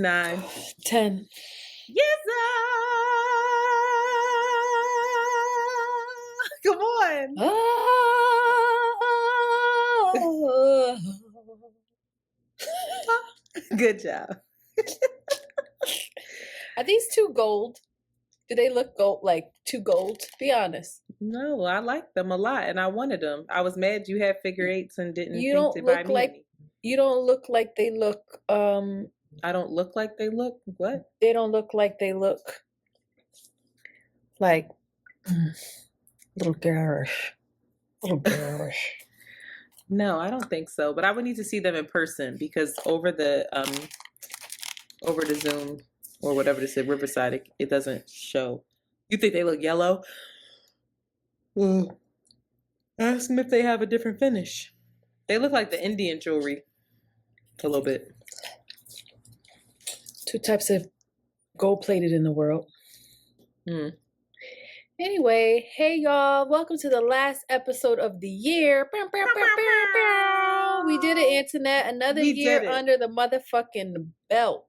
9. 10. Yes, sir! Come on. Oh. Good job. Are these too gold? Do they look gold, like too gold? Be honest. No, I like them a lot, and I wanted them. I was mad you had figure eights and didn't You think don't to buy look me like any. you don't look like they look. I don't look like they look. What? They don't look like they look like little garish. Little garish. No, I don't think so. But I would need to see them in person because over the Zoom or whatever this is, Riverside, it doesn't show. You think they look yellow? Well, ask them if they have a different finish. They look like the Indian jewelry a little bit. 2 types of gold plated in the world. Anyway, hey y'all, welcome to the last episode of the year. We did it, Antoinette. Another year under the motherfucking belt.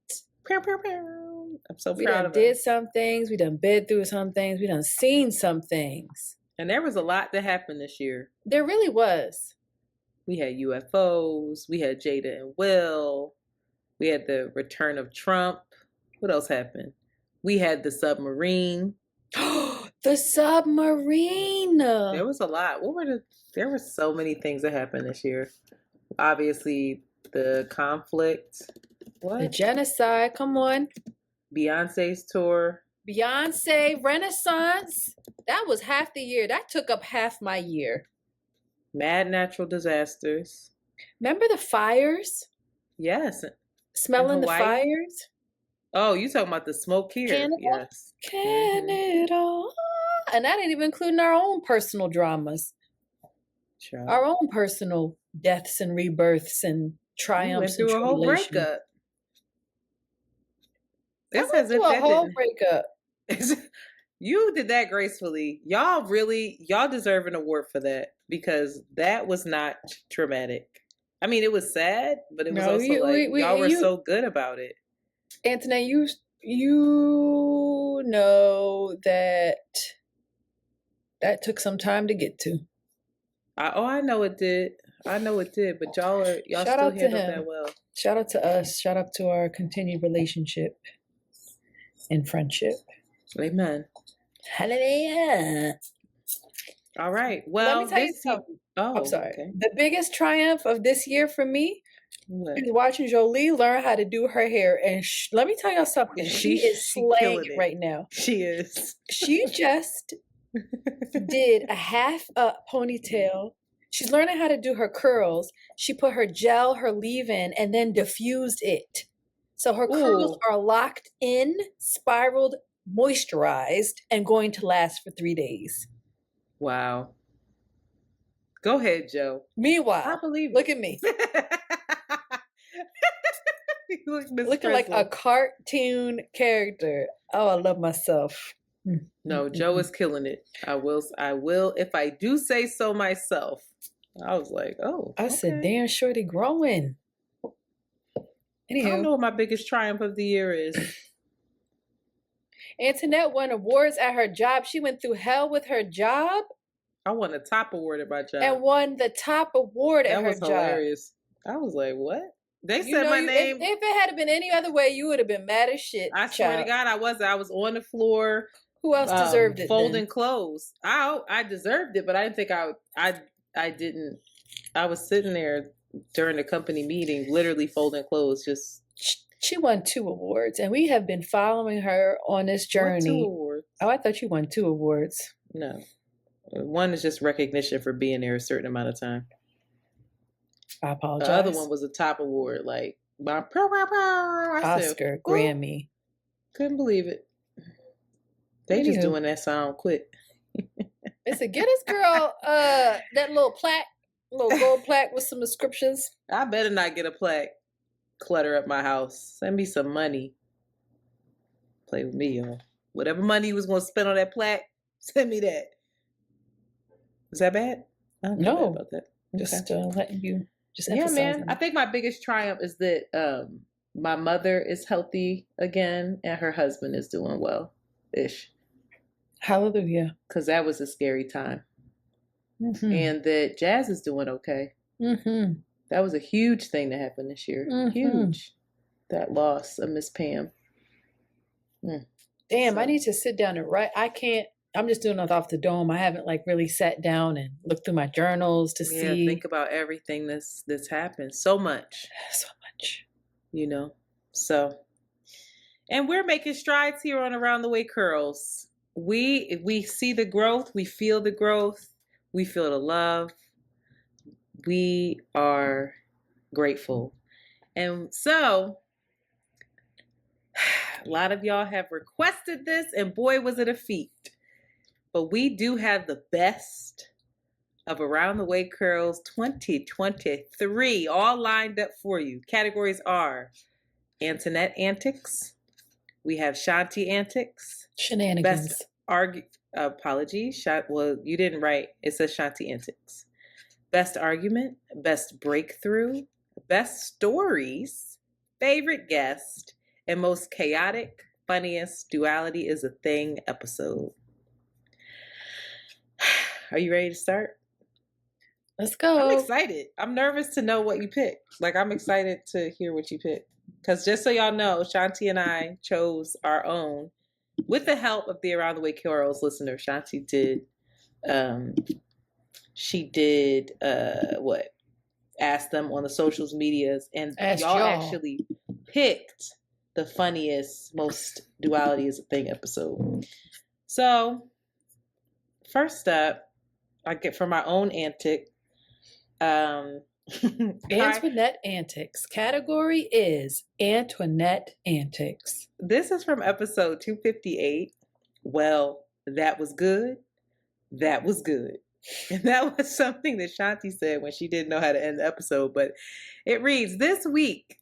I'm so We proud done of did us. some things. We done been through some things. We done seen some things. And there was a lot that happened this year. There really was. We had UFOs. We had Jada and Will. We had the return of Trump. What else happened? We had the submarine. The submarine. There was a lot. There were so many things that happened this year. Obviously, the conflict. What? The genocide. Come on. Beyonce's tour. Beyonce Renaissance. That was half the year. That took up half my year. Mad natural disasters. Remember the fires? Yes. Smelling the fires? Oh, you talking about the smoke here? Canada? Yes. Canada. And that ain't even including our own personal dramas. Sure. Our own personal deaths and rebirths and triumphs. You went through a whole breakup. This as if a whole breakup. You did that gracefully. Y'all deserve an award for that because that was not traumatic. I mean, it was sad, but it was also y'all were so good about it. Antoinette, you know that took some time to get to. I know it did. But y'all still handled that well. Shout out to us. Shout out to our continued relationship and friendship. Amen. Hallelujah. All right. Well, let me tell you something. Oh, I'm sorry. Okay. The biggest triumph of this year for me is watching Jolie learn how to do her hair. And let me tell y'all something. She is slaying it right now. She is. She just did a half up ponytail. She's learning how to do her curls. She put her gel, her leave-in, and then diffused it. So her curls are locked in, spiraled, moisturized, and going to last for 3 days. Wow. Go ahead, Joe. Meanwhile, I believe look at me. Looking like a cartoon character. Oh, I love myself. No, Joe is killing it. I will, if I do say so myself. I was like, oh. I said, damn, shorty growing. Anywho, I don't know what my biggest triumph of the year is. Antoinette won awards at her job. She went through hell with her job. I won the top award at my job. And won the top award at her job. That was hilarious. I was like, what? They said my name. If it had been any other way, you would have been mad as shit. I swear to God, I was on the floor. Who else deserved it? Folding clothes. I deserved it, but I didn't think I didn't. I was sitting there during the company meeting, literally folding clothes. She won 2 awards, and we have been following her on this journey. What 2 awards? Oh, I thought you won 2 awards. No, one is just recognition for being there a certain amount of time. I apologize. The other one was a top award, like Oscar, Grammy. Couldn't believe it. They just doing that sound quick. They said, get this girl that little gold plaque with some inscriptions. I better not get a plaque. Clutter up my house. Send me some money. Play with me, y'all. Whatever money you was going to spend on that plaque, send me that. Is that bad? I don't know about that. Just letting you just emphasize. Yeah, man. I think my biggest triumph is that My mother is healthy again, and her husband is doing well-ish. Hallelujah. Because that was a scary time. Mm-hmm. And that Jazz is doing okay. Mm-hmm. That was a huge thing that happened this year. Mm-hmm. Huge. That loss of Miss Pam. Damn, I So- need to sit down and write. I can't. I'm just doing it off the dome. I haven't like really sat down and looked through my journals to Yeah, see. think about everything that's happened. So much. So much. You know. So, and we're making strides here on Around the Way Curls. We see the growth, we feel the growth, we feel the love. We are grateful. And so a lot of y'all have requested this, and boy was it a feat. But we do have the best of Around the Way Curls 2023 all lined up for you. Categories are Antoinette Antics. We have Shanti Antics. Shenanigans. Best apology. Well, you didn't write. It says Shanti Antics. Best argument. Best breakthrough. Best stories. Favorite guest. And most chaotic, funniest duality is a thing episode. Are you ready to start? Let's go. I'm excited. I'm nervous to know what you picked. Like, I'm excited to hear what you picked. Because just so y'all know, Shanti and I chose our own with the help of the Around the Way Curls listener. Shanti did, ask them on the socials medias, and y'all actually picked the funniest, most duality is a thing episode. So, first up, I get for my own antic. Antoinette Antics. Category is Antoinette Antics. This is from episode 258. Well, that was good. That was good. And that was something that Shanti said when she didn't know how to end the episode. But it reads, this week,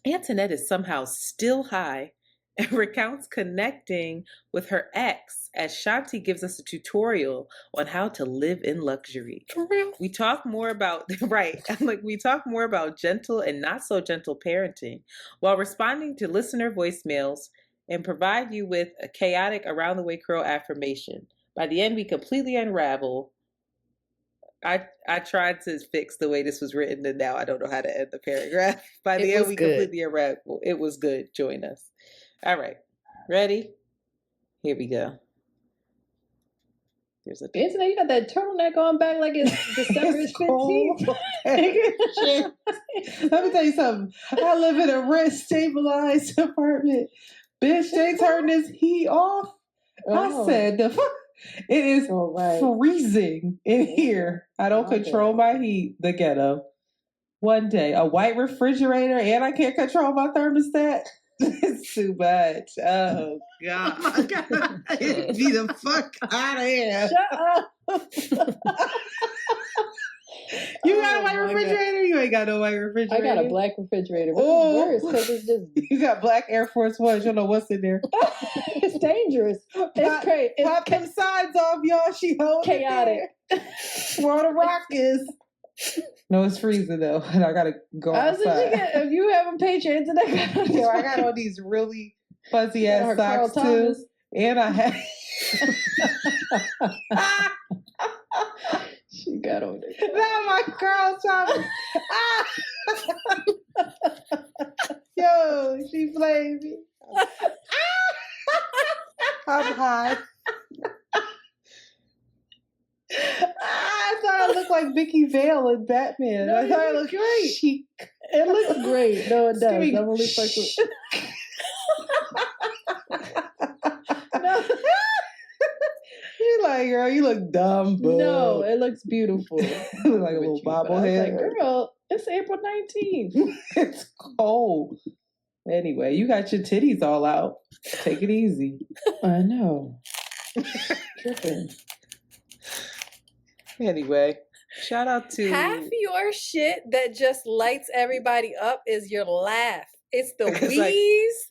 Antoinette is somehow still high and recounts connecting with her ex as Shanti gives us a tutorial on how to live in luxury. For real? We talk more about, we talk more about gentle and not so gentle parenting while responding to listener voicemails and provide you with a chaotic Around the Way Curl affirmation. By the end, we completely unravel. I tried to fix the way this was written, and now I don't know how to end the paragraph. By the end, we completely unravel. It was good. Join us. All right. Ready? Here we go. There's a Anthony, you got that turtleneck on back like it's December 15th. Let me tell you something. I live in a rent stabilized apartment. Bitch, they turned this heat off. I said, the fuck? It is freezing in here. I don't control my heat. The ghetto. One day, a white refrigerator, and I can't control my thermostat. It's too much. Oh, God. Oh, my God. Get me the fuck out of here. Shut up. You got a white refrigerator? God. You ain't got no white refrigerator. I got a black refrigerator. But it's worse because it's just... You got black Air Force Ones. You don't know what's in there. It's dangerous. It's crazy. Pop them sides off, y'all. She holding chaotic. Where the rock is. No, it's freezing though, and I gotta go outside. If you haven't paid your internet, yo, I got all these really fuzzy ass socks too, and I have. She got on it. Not my Carl Thomas. Yo, she played me. I'm high. I thought I looked like Vicky Vale in Batman. No, I thought I looked great. chic. It looks great. No, it does. I'm only fucking. No. You're like, girl, you look dumb, but no, it looks beautiful. You look like a little bobblehead. Like, girl, it's April 19th. It's cold. Anyway, you got your titties all out. Take it easy. I know. Tripping. Anyway, shout out to half your shit that just lights everybody up is your laugh. It's the wheeze.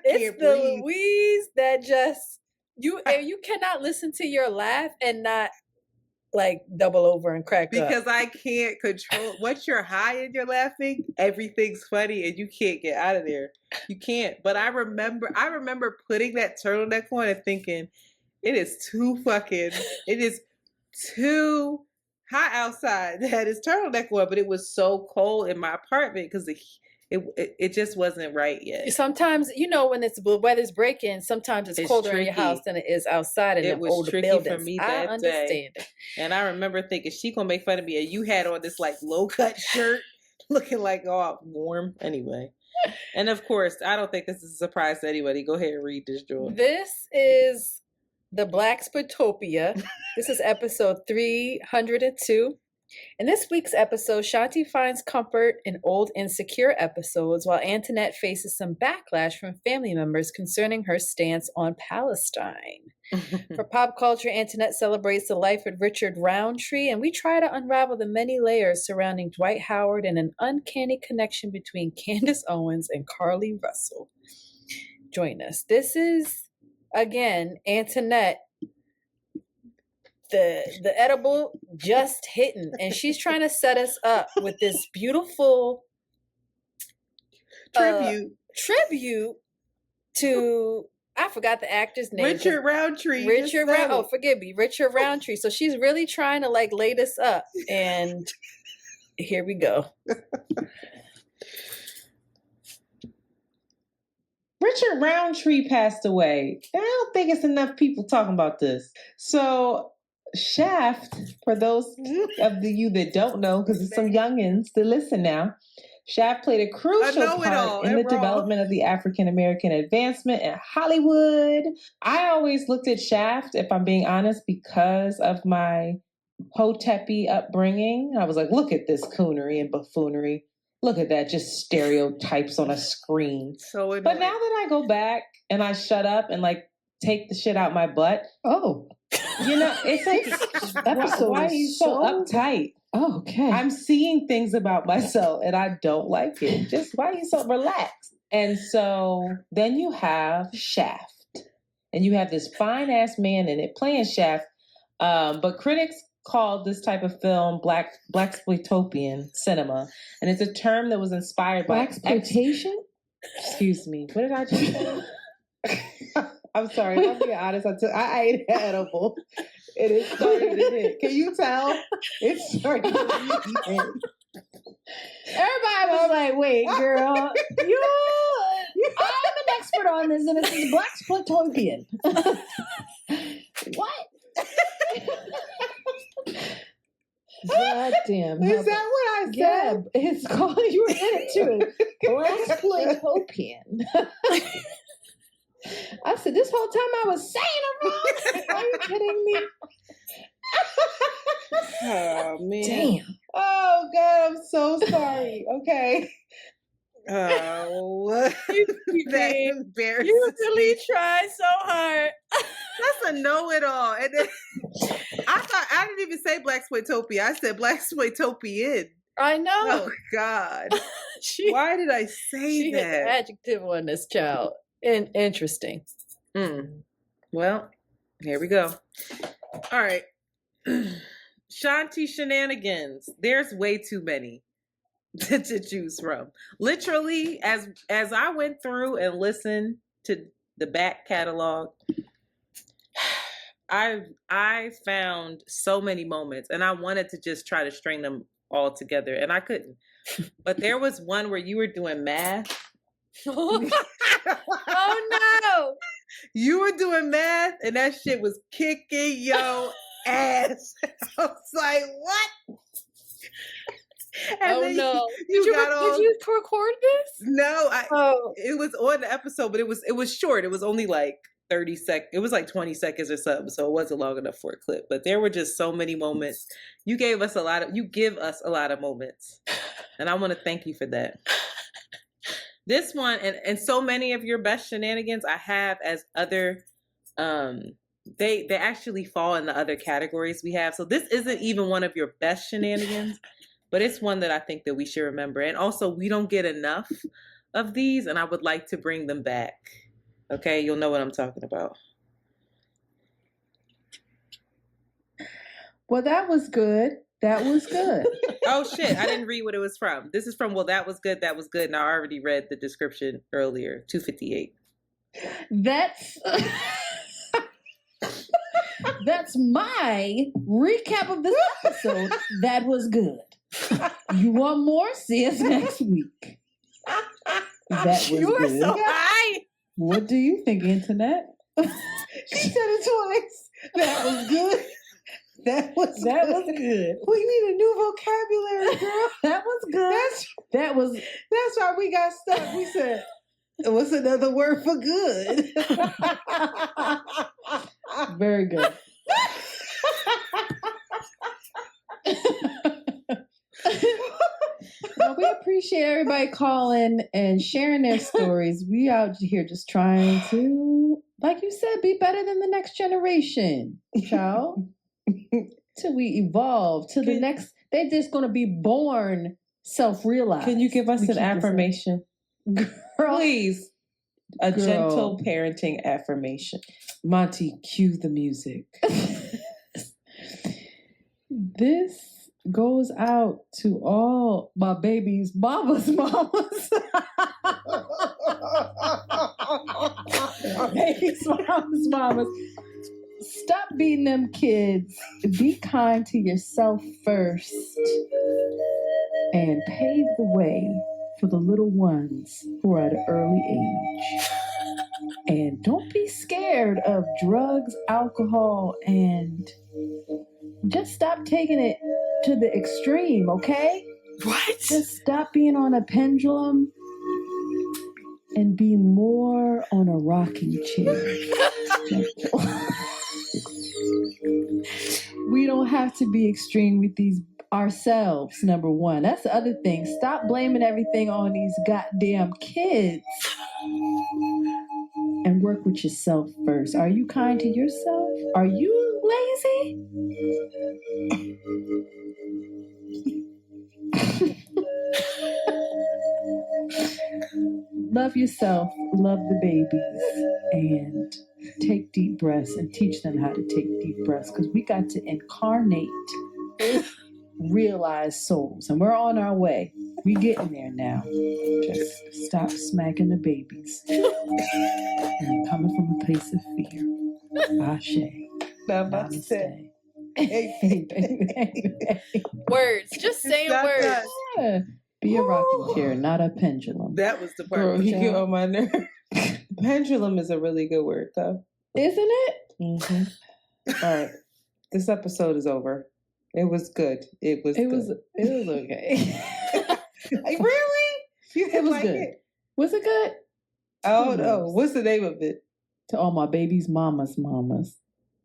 It's the wheeze that just you cannot listen to your laugh and not like double over and crack up. Because I can't control. Once you're high and you're laughing, everything's funny and you can't get out of there. You can't. But I remember putting that turtleneck on and thinking, it is too hot outside to have this turtleneck on. But it was so cold in my apartment because it just wasn't right yet. Sometimes, when the weather's breaking, sometimes it's colder in your house than it is outside in the older buildings. For me that I understand day. it. And I remember thinking, she gonna make fun of me, and you had on this like low cut shirt, looking like all warm. Anyway, and of course, I don't think this is a surprise to anybody. Go ahead and read this, Joy. This is the Black Spotopia. This is episode 302. In this week's episode, Shanti finds comfort in old insecure episodes while Antoinette faces some backlash from family members concerning her stance on Palestine. For pop culture, Antoinette celebrates the life of Richard Roundtree, and we try to unravel the many layers surrounding Dwight Howard and an uncanny connection between Candace Owens and Carly Russell. Join us. This is, again, Antoinette. The edible just hitting, and she's trying to set us up with this beautiful tribute to, I forgot the actor's name, Richard Roundtree. Forgive me, Richard Roundtree. So she's really trying to like lay this up, and here we go. Richard Roundtree passed away. I don't think it's enough people talking about this. So Shaft, for those of you that don't know, because there's some youngins that listen now, Shaft played a crucial part in the development of the African American advancement in Hollywood. I always looked at Shaft, if I'm being honest, because of my Hotepi upbringing. I was like, look at this coonery and buffoonery. Look at that, just stereotypes on a screen. So annoying. But now that I go back and I shut up and like take the shit out my butt. Oh. It's like, why are you so uptight? Oh, okay. I'm seeing things about myself and I don't like it. Just why are you so relaxed? And so then you have Shaft. And you have this fine ass man in it playing Shaft. But critics called this type of film blaxploitopian cinema. And it's a term that was inspired by blaxploitation? Excuse me. What did I just say? I'm sorry. If I'm being honest, I ate an edible. And it's starting to hit. Can you tell? It's starting to hit. Everybody was like, wait, girl, I'm an expert on this, and this is blaxploitopian. What? God damn. Is that what I said? Yeah, it's called, you were in it too. Blaxploitopian. I said, this whole time I was saying it wrong. Are you kidding me? Oh, man. Damn. Oh, God, I'm so sorry. Okay. Oh, that's embarrassing. You really tried so hard. That's a know-it-all. And then I didn't even say blaxploitopia. I said blaxploitopian. I know. Oh, God. Why did I say she that? Hit the adjective on this child. Interesting. Well, here we go. All right. Shanti shenanigans. There's way too many to choose from. Literally, as I went through and listened to the back catalog, I found so many moments, and I wanted to just try to string them all together, and I couldn't. But there was one where you were doing math. Oh no! You were doing math, and that shit was kicking your ass. I was like, what? And oh no! Did you record this? No, it was on the episode, but it was short. It was only like 30 seconds. It was like 20 seconds or something, so it wasn't long enough for a clip. But there were just so many moments. You give us a lot of moments, and I want to thank you for that. This one and so many of your best shenanigans I have as other they actually fall in the other categories we have. So this isn't even one of your best shenanigans, but it's one that I think that we should remember. And also we don't get enough of these, and I would like to bring them back. Okay, you'll know what I'm talking about. Well, that was good. That was good. Oh shit! I didn't read what it was from. This is from. Well, that was good. That was good. And I already read the description earlier. 258. That's that's my recap of this episode. That was good. You want more? See us next week. That was You are good. so high. What do you think, Internet? She said it twice. That was good. That was good. We need a new vocabulary, girl. That was good. That's why we got stuck. We said, what's another word for good? Very good. Well, we appreciate everybody calling and sharing their stories. We out here just trying to, like you said, be better than the next generation, child. Till we evolve to the next. They're just going to be born self-realized. Can you give us We an keep affirmation? this up. Girl, Please. A Girl. gentle parenting affirmation. Monty, cue the music. This goes out to all my babies' mamas. Babies, mamas. Stop beating them kids. Be kind to yourself first. And pave the way for the little ones who are at an early age. And don't be scared of drugs, alcohol, and just stop taking it to the extreme, okay? What? Just stop being on a pendulum and be more on a rocking chair. We don't have to be extreme with these ourselves, number one. That's the other thing. Stop blaming everything on these goddamn kids and work with yourself first. Are you kind to yourself? Are you lazy? Love yourself, love the babies, and take deep breaths and teach them how to take deep breaths, because we got to incarnate realized souls, and we're on our way. We getting there now. Just stop smacking the babies and coming from a place of fear. Ashe. Namaste. Words. Just saying not words. done. Yeah. Be a rocking chair, not a pendulum. That was the part. Girl, you Michelle. get on my nerve. Pendulum is a really good word, though. Isn't it? Mm-hmm. All right. This episode is over. It was good. It was okay. Really? You It didn't was like good. it? Was it good? Oh, no. What's the name of it? To all my babies' mamas.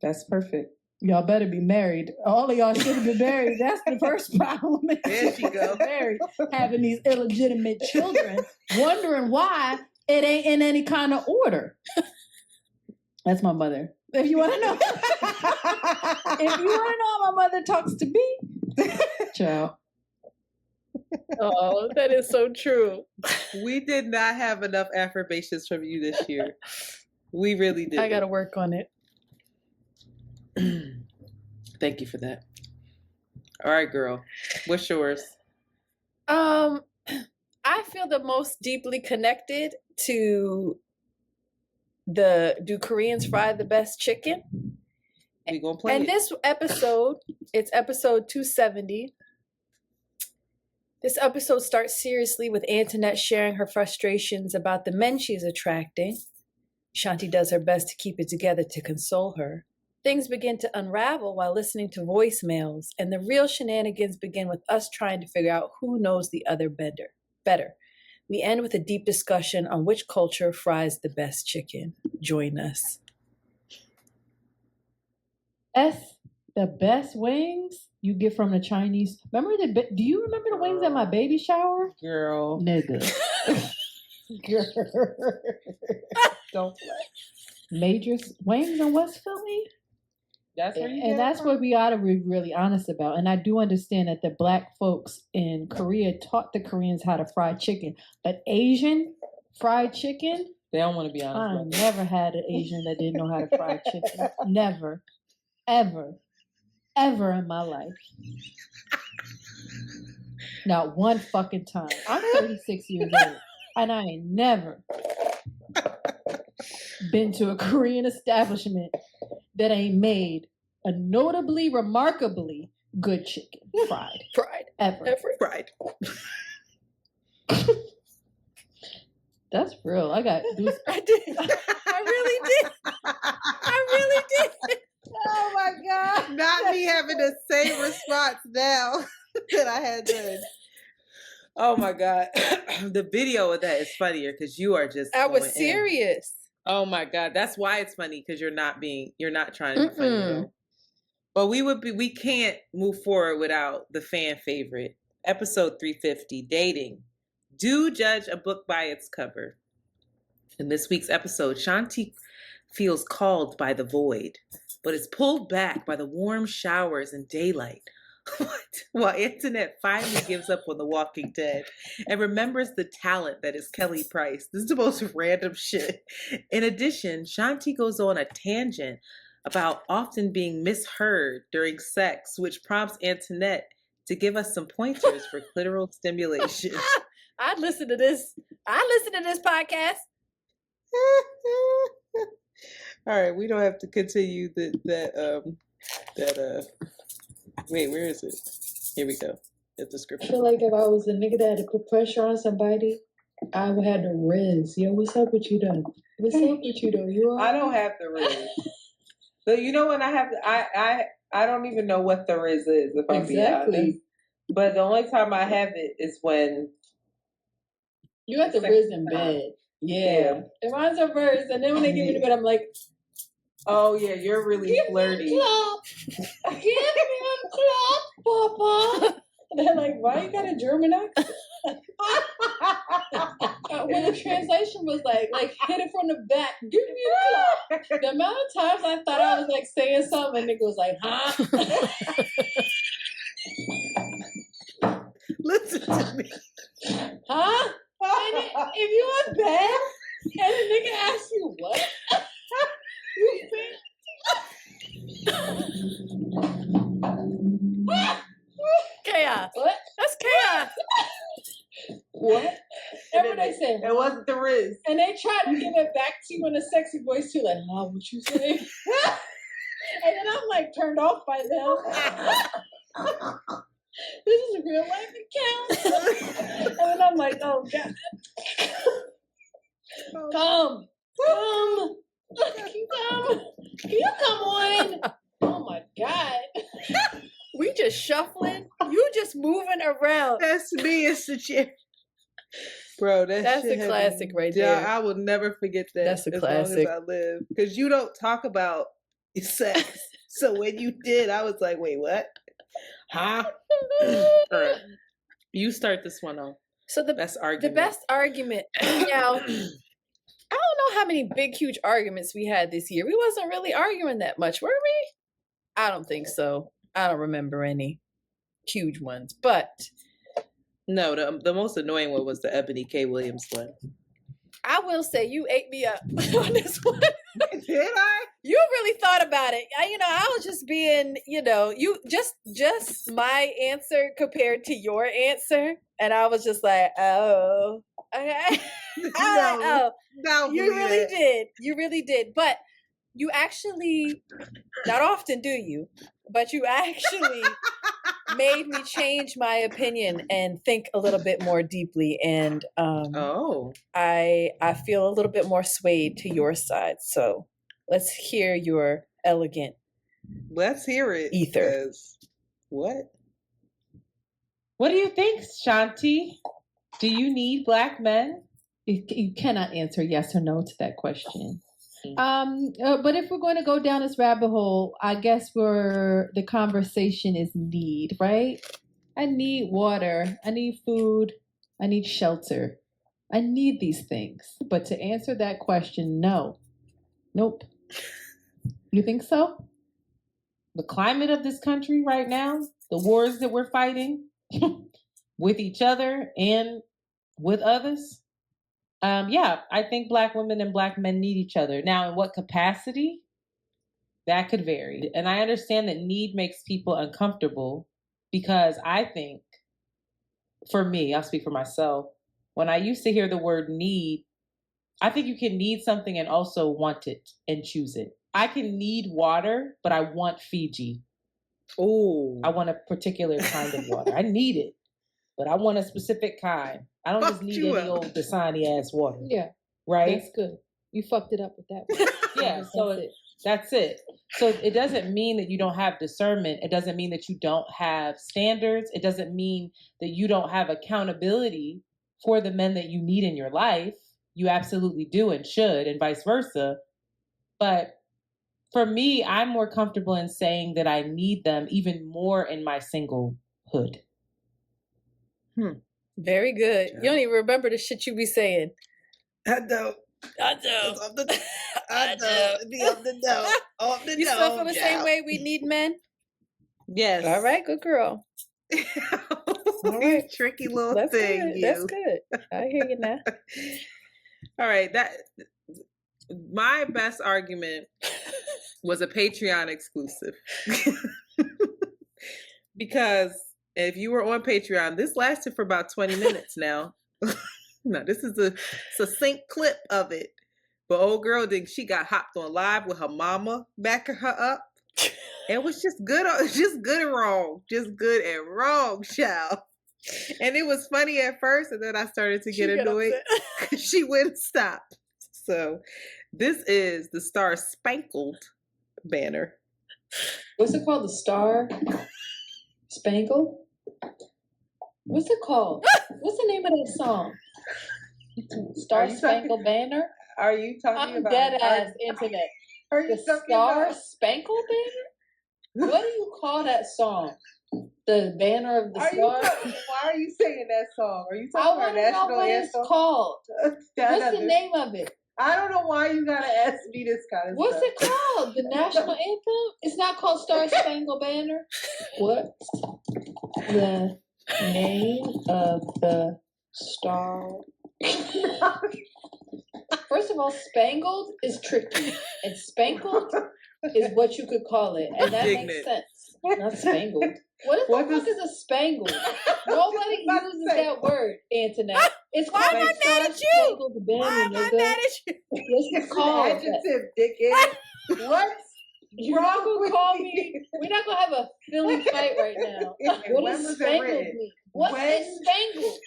That's perfect. Y'all better be married. All of y'all should have been married. That's the first problem. There she go. Married, having these illegitimate children, wondering why it ain't in any kind of order. That's my mother. If you want to know, how my mother talks to me, child. Oh, that is so true. We did not have enough affirmations from you this year. We really did. I got to work on it. Thank you for that. All right, girl. What's yours? I feel the most deeply connected to do Koreans fry the best chicken? We gonna play And it. this episode, it's episode 270. This episode starts seriously with Antoinette sharing her frustrations about the men she's attracting. Shanti does her best to keep it together to console her. Things begin to unravel while listening to voicemails, and the real shenanigans begin with us trying to figure out who knows the other better. We end with a deep discussion on which culture fries the best chicken. Join us. The best wings you get from the Chinese. Do you remember the wings at my baby shower? Girl. Nigga. Girl. Don't play. Major wings in West Philly? That's where you And that's what we ought to be really honest about. And I do understand that the black folks in Korea taught the Koreans how to fry chicken. But Asian fried chicken? They don't want to be I honest. never had an Asian that didn't know how to fry chicken. Never. Ever. ever in my life. Not one fucking time. I'm 36 years old, and I ain't never been to a Korean establishment that ain't made a notably, remarkably good chicken fried. Ever. Fried. That's real. I got goose. I did. I really did. I really did. Oh my God. Not me having the same response now that I had then. Oh my God. The video of that is funnier because you are just. I was going in. serious. Oh my God. That's why it's funny, because you're not trying to be funny at all. But we can't move forward without the fan favorite. Episode 350, Dating. Do judge a book by its cover. In this week's episode, Shanti feels called by the void, but is pulled back by the warm showers and daylight. While Antoinette finally gives up on The Walking Dead and remembers the talent that is Kelly Price. This is the most random shit. In addition, Shanti goes on a tangent about often being misheard during sex, which prompts Antoinette to give us some pointers for clitoral stimulation. I'd listen to this. Podcast. All right, we don't have to continue wait, where is it? Here we go. The I description. feel like if I was a nigga that had to put pressure on somebody, I would have the riz. Yo, what's up with you though? What's up with you though? You I don't have the riz. So you know when I have I don't even know what the riz is, if I'm being honest. But the only time I have it is when You got the riz in bed. Yeah. If mine's a riz, and then when they give me the bed, I'm like, oh yeah, you're really flirty. Give me a clap, Papa. And they're like, why you got a German accent? When the translation was like hit it from the back, give me a clap. The amount of times I thought I was like saying something, and nigga was like, huh? Listen to me. Huh? And if you in bed and the nigga asks you what, you Chaos. what? That's chaos. What? That's what they say. It wasn't the riz. And they try to give it back to you in a sexy voice too, like, huh, what you say? And then I'm like turned off by them. This is a real life account. And then I'm like, oh God. Come. Can you come on? Oh my God. We just shuffling. You just moving around. That's me. It's the chair. Bro, That's shit a classic right Yeah, there. I will never forget that. That's a as classic. long as I live. Because you don't talk about sex. So when you did, I was like, wait, what? Huh? All right. You start this one off. So the Best argument. best argument. Now, I don't know how many big, huge arguments we had this year. We wasn't really arguing that much, were we? I don't think so. I don't remember any huge ones. But No, the most annoying one was the Ebony K. Williams one. I will say you ate me up on this one. Did I? You really thought about it. I was just being, you just my answer compared to your answer, and I was just like, oh, okay. No, You really did. You really did. But you actually, not often do you, but you actually made me change my opinion and think a little bit more deeply, and I feel a little bit more swayed to your side. So let's hear your elegant. Let's hear it. Ether. What? What do you think, Shanti? Do you need Black men? You cannot answer yes or no to that question. But if we're going to go down this rabbit hole, I guess the conversation is need, right? I need water. I need food. I need shelter. I need these things. But to answer that question, no. Nope. You think so? The climate of this country right now, the wars that we're fighting with each other and with others. Yeah, I think Black women and Black men need each other. Now, in what capacity? That could vary. And I understand that need makes people uncomfortable because I think, for me, I'll speak for myself, when I used to hear the word need, I think you can need something and also want it and choose it. I can need water, but I want Fiji. Oh, I want a particular kind of water. I need it, but I want a specific kind. I don't just Fucked need you any up. old Dasani ass water. Yeah, Right? that's good. You fucked it up with that one. Yeah, so that's it. So it doesn't mean that you don't have discernment. It doesn't mean that you don't have standards. It doesn't mean that you don't have accountability for the men that you need in your life. You absolutely do and should, and vice versa. But for me, I'm more comfortable in saying that I need them even more in my singlehood. Very good. Yeah. You don't even remember the shit you be saying. I don't. I do. I don't. Be up the dough. Off the You still feel the same way we need men? Yes. All right, good girl. All right. Tricky little That's thing. good. That's good. I hear you now. All right. My best argument was a Patreon exclusive. Because if you were on Patreon, this lasted for about 20 minutes now. No, this is a succinct clip of it. But old girl, she got hopped on live with her mama backing her up. It was just good and wrong. Just good and wrong, child. And it was funny at first, and then I started to get annoyed. She wouldn't stop. So this is the Star Spangled banner. What's it called? The Star Spangled? What's it called? What's the name of that song? Star Spangled Banner? Are you talking I'm dead ass internet. Are you The Star Spangled Banner? What do you call that song? The Banner of the Stars? Why are you singing that song? Are you I talking want about to know national what anthem? it's called. What's the name of it? I don't know why you gotta ask me this kind of What's stuff. it called? The national anthem? It's not called Star Spangled Banner. What's the name of the star? First of all, spangled is tricky, and spangled is what you could call it, and that makes sense. Not spangled. What the fuck is a spangled? Nobody uses that word, Antoinette. It's Why called am I mad at you? Why am I mad at you? It's called Adjective, dickhead. What? You're not gonna call me. We're not gonna have a Philly fight right now. What does spangled mean? What is spangled?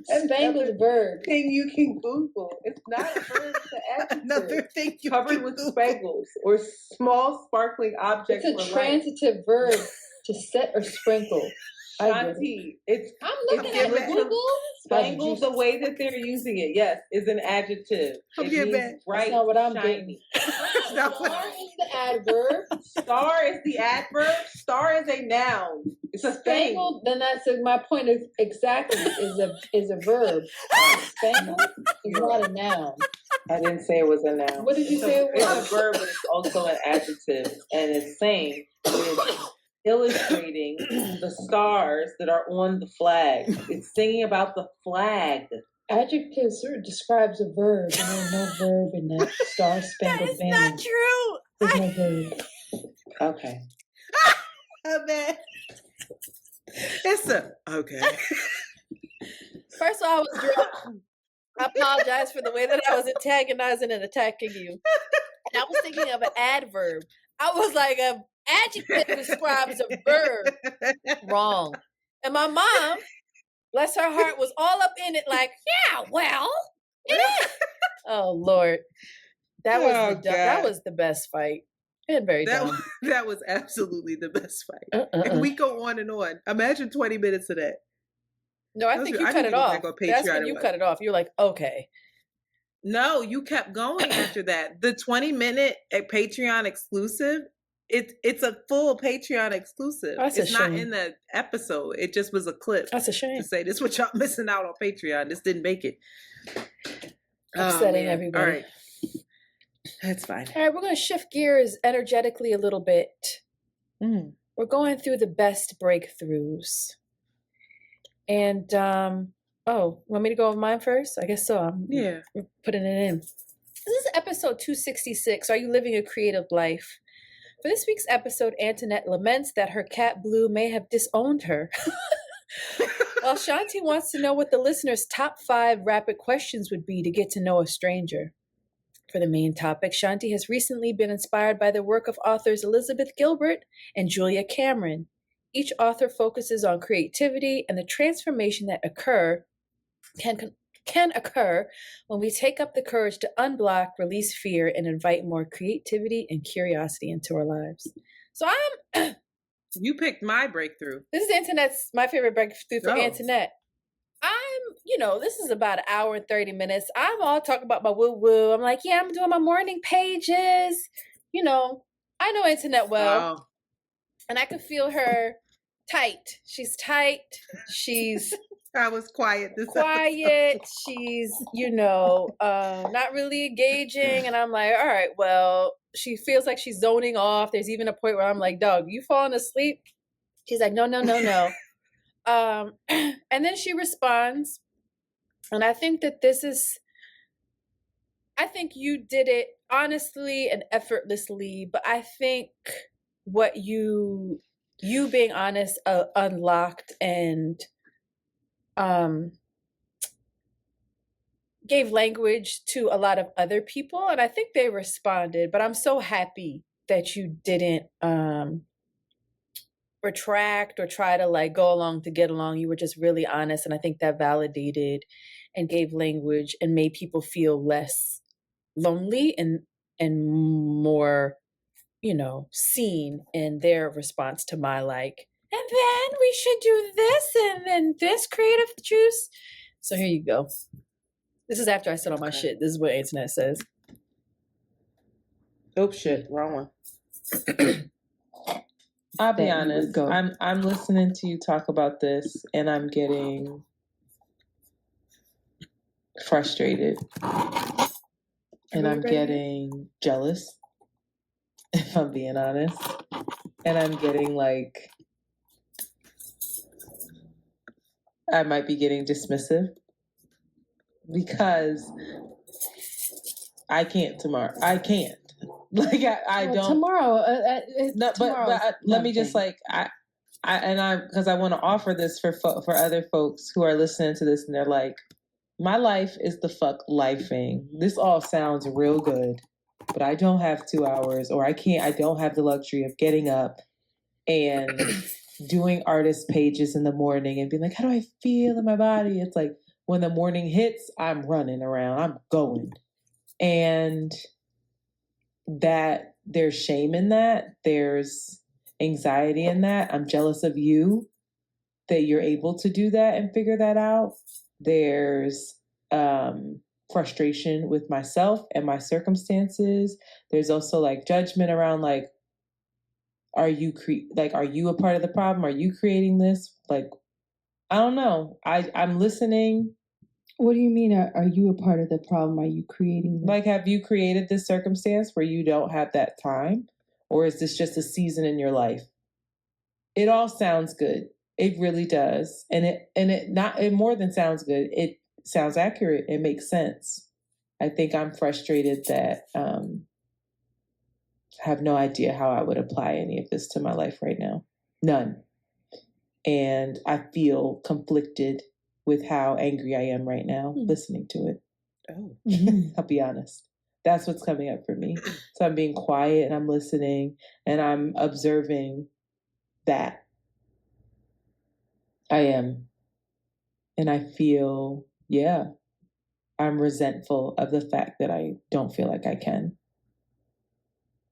Spangled verb. Thing you can Google. It's not a verb. It's an adjective. Another thing you Covered can with Google. spangles or small sparkling objects. It's a transitive verb to set or sprinkle. Shanti, I'm looking at Google. Spangled, the way that they're using it, yes, is an adjective. I'm It getting means back. bright, That's not what I'm shiny. getting. Not Star is the adverb. Star is the adverb. Star is a noun. It's a thing. Spangled, then that's my point is exactly is a verb. Spangled is not a noun. I didn't say it was a noun. What did you say it was? It's a verb, but it's also an adjective, and it's saying it's illustrating the stars that are on the flag. It's singing about the flag. Adjective sort of describes a verb, and there's no verb in that Star Spangled That is Banner. not true. There's no verb. Okay. Man. It's okay. First of all, I was drunk. I apologize for the way that I was antagonizing and attacking you. And I was thinking of an adverb. I was like, an adjective describes a verb. Wrong. And my mom, bless her heart, was all up in it like, yeah, well, it is. Oh, Lord. That was that was the best fight. And very dumb. That was absolutely the best fight. And we go on and on. Imagine 20 minutes of that. No, I think you cut it off. That's when you cut it off. You're like, okay. No, you kept going after that. The 20-minute Patreon exclusive, it's a full Patreon exclusive. It's not in the episode. It just was a clip. That's a shame. To say this is what y'all missing out on Patreon. This didn't make it. Upsetting everybody. All right. That's fine. All right, we're going to shift gears energetically a little bit. We're going through the best breakthroughs. And, want me to go with mine first? I guess so. I'm putting it in. This is episode 266. Are you living a creative life? For this week's episode, Antoinette laments that her cat Blue may have disowned her. While Shanti wants to know what the listeners' top 5 rapid questions would be to get to know a stranger. For the main topic, Shanti has recently been inspired by the work of authors Elizabeth Gilbert and Julia Cameron. Each author focuses on creativity and the transformation that can occur when we take up the courage to unblock, release fear, and invite more creativity and curiosity into our lives. So You picked my breakthrough. this is my favorite breakthrough for Antoinette. This is about an hour and 30 minutes. I'm all talking about my woo-woo. I'm like, yeah, I'm doing my morning pages. I know Antoinette well. Wow. And I can feel her tight. She's tight. She's I was quiet this quiet. She's, not really engaging. And I'm like, all right, well, she feels like she's zoning off. There's even a point where I'm like, dog, you falling asleep? She's like, no. And then she responds. And I think that I think you did it honestly and effortlessly, but I think what you being honest unlocked and gave language to a lot of other people, and I think they responded, but I'm so happy that you didn't retract or try to go along to get along. You were just really honest, and I think that validated and gave language and made people feel less lonely and more seen in their response to my and then we should do this and then this creative juice. So here you go. This is after I said all my shit. This is what Antoinette says. Oh shit, wrong one. I'll be honest. I'm listening to you talk about this and I'm getting frustrated. And I'm getting jealous, if I'm being honest. And I'm getting I might be getting dismissive because I can't tomorrow. I can't. I don't. Tomorrow. No, but let me just because I want to offer this for other folks who are listening to this and they're like, my life is the fuck lifing. This all sounds real good, but I don't have 2 hours, or I don't have the luxury of getting up and doing artist pages in the morning and being like, how do I feel in my body? It's like when the morning hits, I'm running around, I'm going. And that there's shame in that. There's anxiety in that. I'm jealous of you that you're able to do that and figure that out. There's frustration with myself and my circumstances. There's also judgment around are you a part of the problem? Are you creating this? I don't know. I'm listening. What do you mean? Are you a part of the problem? Are you creating this? Have you created this circumstance where you don't have that time? Or is this just a season in your life? It all sounds good. It really does. And it more than sounds good. It sounds accurate. It makes sense. I think I'm frustrated that I have no idea how I would apply any of this to my life right now. None. And I feel conflicted with how angry I am right now listening to it. Oh, I'll be honest. That's what's coming up for me. So I'm being quiet and I'm listening and I'm observing that. I am. And I feel, I'm resentful of the fact that I don't feel like I can.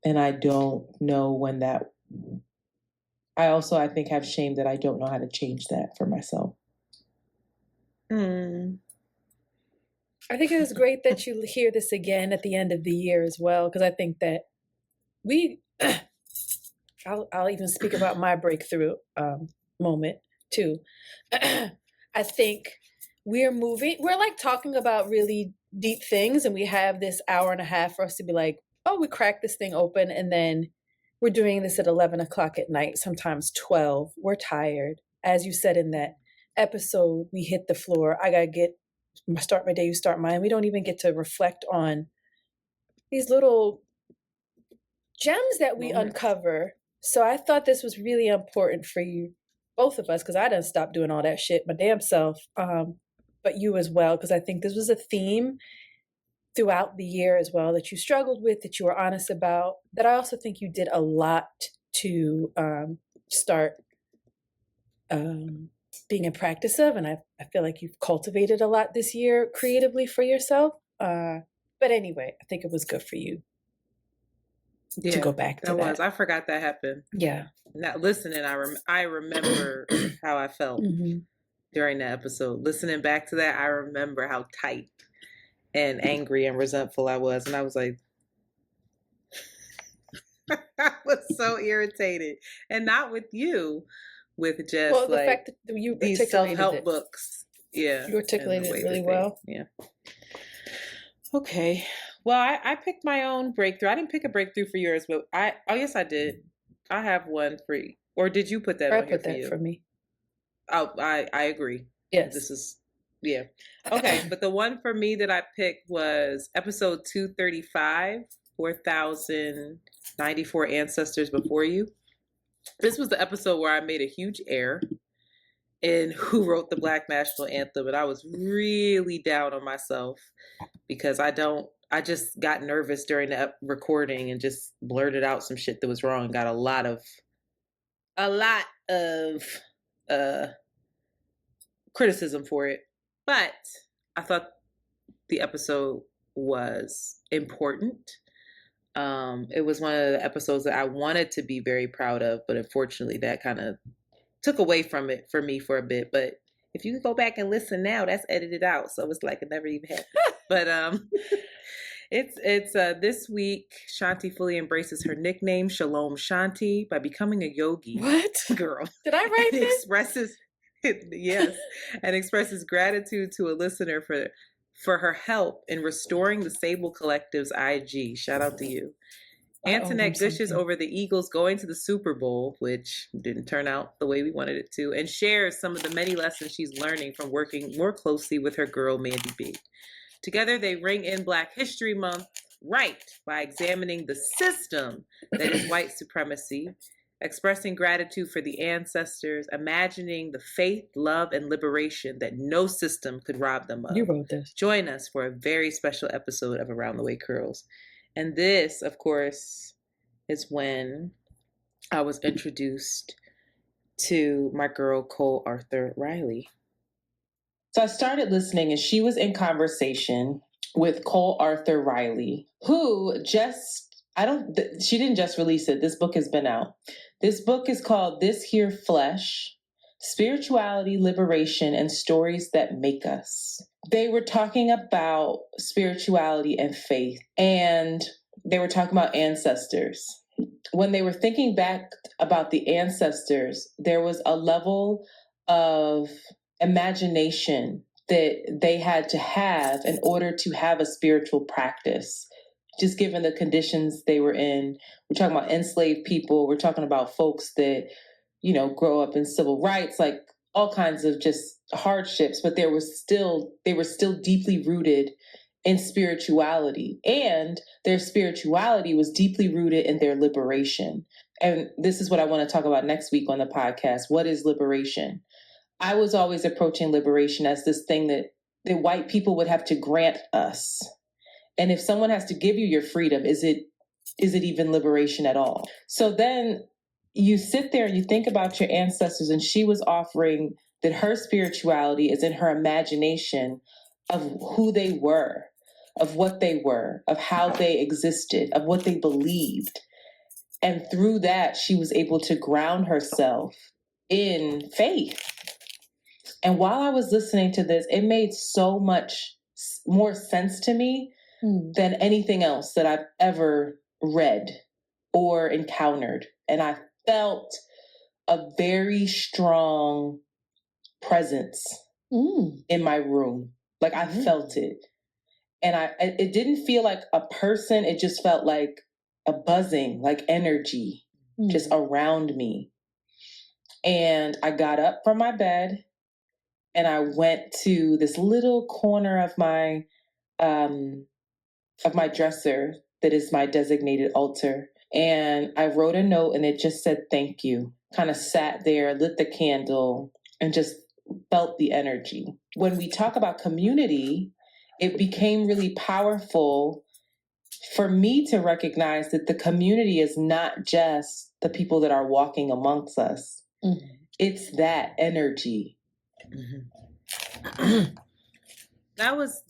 And I don't know when that... I also, I think, have shame that I don't know how to change that for myself. I think it is great that you hear this again at the end of the year as well, because I think that I'll even speak about my breakthrough moment too. I think we're talking about really deep things, and we have this hour and a half for us to be like, oh, we cracked this thing open, and then we're doing this at 11 o'clock at night, sometimes 12. We're tired. As you said in that episode, we hit the floor. I gotta start my day, you start mine. We don't even get to reflect on these little gems that we Moments. uncover. So I thought this was really important for you, both of us, because I done stopped doing all that shit my damn self. But you as well, because I think this was a theme throughout the year as well that you struggled with, that you were honest about, that I also think you did a lot to start being in practice of. And I feel like you've cultivated a lot this year creatively for yourself. But anyway, I think it was good for you to go back to that. I forgot that happened. Yeah. Not listening, I remember how I felt during that episode. Listening back to that, I remember how tight and angry and resentful I was. And I was like, I was so irritated. And not with you, with just the fact that you these self-help books. Yeah. You articulated it really well. Yeah. Okay. Well, I picked my own breakthrough. I didn't pick a breakthrough for yours, but yes, I did. I have one for you. Or did you put that on here for you? I put that for me. Oh, I agree. Yes. This is, yeah. Okay, but the one for me that I picked was episode 235, 4,094 Ancestors Before You. This was the episode where I made a huge error in who wrote the Black National Anthem, and I was really down on myself because I just got nervous during the recording and just blurted out some shit that was wrong. Got a lot of criticism for it. But I thought the episode was important. It was one of the episodes that I wanted to be very proud of, but unfortunately that kind of took away from it for me for a bit. But if you go back and listen now, that's edited out. So it's like it never even happened. But it's this week, Shanti fully embraces her nickname, Shalom Shanti, by becoming a yogi. What? Girl. Did I write this? Expresses gratitude to a listener for her help in restoring the Sable Collective's IG. Shout out to you. Antoinette gushes over the Eagles going to the Super Bowl, which didn't turn out the way we wanted it to, and shares some of the many lessons she's learning from working more closely with her girl, Mandy B. Together, they ring in Black History Month right by examining the system that is white supremacy, expressing gratitude for the ancestors, imagining the faith, love, and liberation that no system could rob them of. You wrote this. Join us for a very special episode of Around the Way Curls. And this, of course, is when I was introduced to my girl, Cole Arthur Riley. So I started listening, and she was in conversation with Cole Arthur Riley, who she didn't just release it. This book has been out. This book is called This Here Flesh, Spirituality, Liberation, and Stories That Make Us. They were talking about spirituality and faith, and they were talking about ancestors. When they were thinking back about the ancestors, there was a level of imagination that they had to have in order to have a spiritual practice, just given the conditions they were in. We're talking about enslaved people. We're talking about folks that, grow up in civil rights, like all kinds of just hardships, but they were still deeply rooted in spirituality, and their spirituality was deeply rooted in their liberation. And this is what I want to talk about next week on the podcast. What is liberation? I was always approaching liberation as this thing that white people would have to grant us. And if someone has to give you your freedom, is it even liberation at all? So then you sit there and you think about your ancestors, and she was offering that her spirituality is in her imagination of who they were, of what they were, of how they existed, of what they believed. And through that, she was able to ground herself in faith. And while I was listening to this, it made so much more sense to me than anything else that I've ever read or encountered. And I felt a very strong presence in my room. Like I felt it. And it didn't feel like a person. It just felt like a buzzing, like energy just around me. And I got up from my bed and I went to this little corner of my dresser that is my designated altar. And I wrote a note and it just said, thank you. Kind of sat there, lit the candle, and just felt the energy. When we talk about community, it became really powerful for me to recognize that the community is not just the people that are walking amongst us. Mm-hmm. It's that energy. Mm-hmm. That was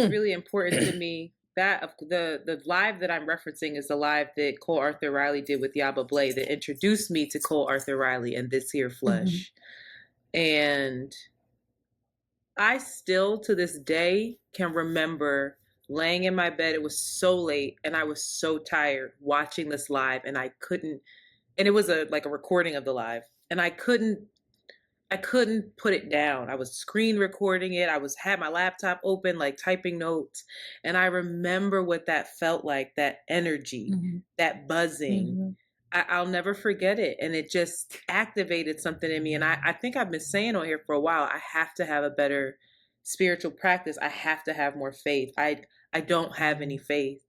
really important to me. That the live that I'm referencing is the live that Cole Arthur Riley did with Yaba Blay that introduced me to Cole Arthur Riley and This Here Flesh. Mm-hmm. And I still to this day can remember laying in my bed. It was so late and I was so tired watching this live, and I couldn't, and it was a recording of the live, and I couldn't put it down. I was screen recording it. had my laptop open, typing notes. And I remember what that felt like, that energy, mm-hmm. that buzzing. Mm-hmm. I'll never forget it. And it just activated something in me. And I think I've been saying on here for a while, I have to have a better spiritual practice. I have to have more faith. I don't have any faith.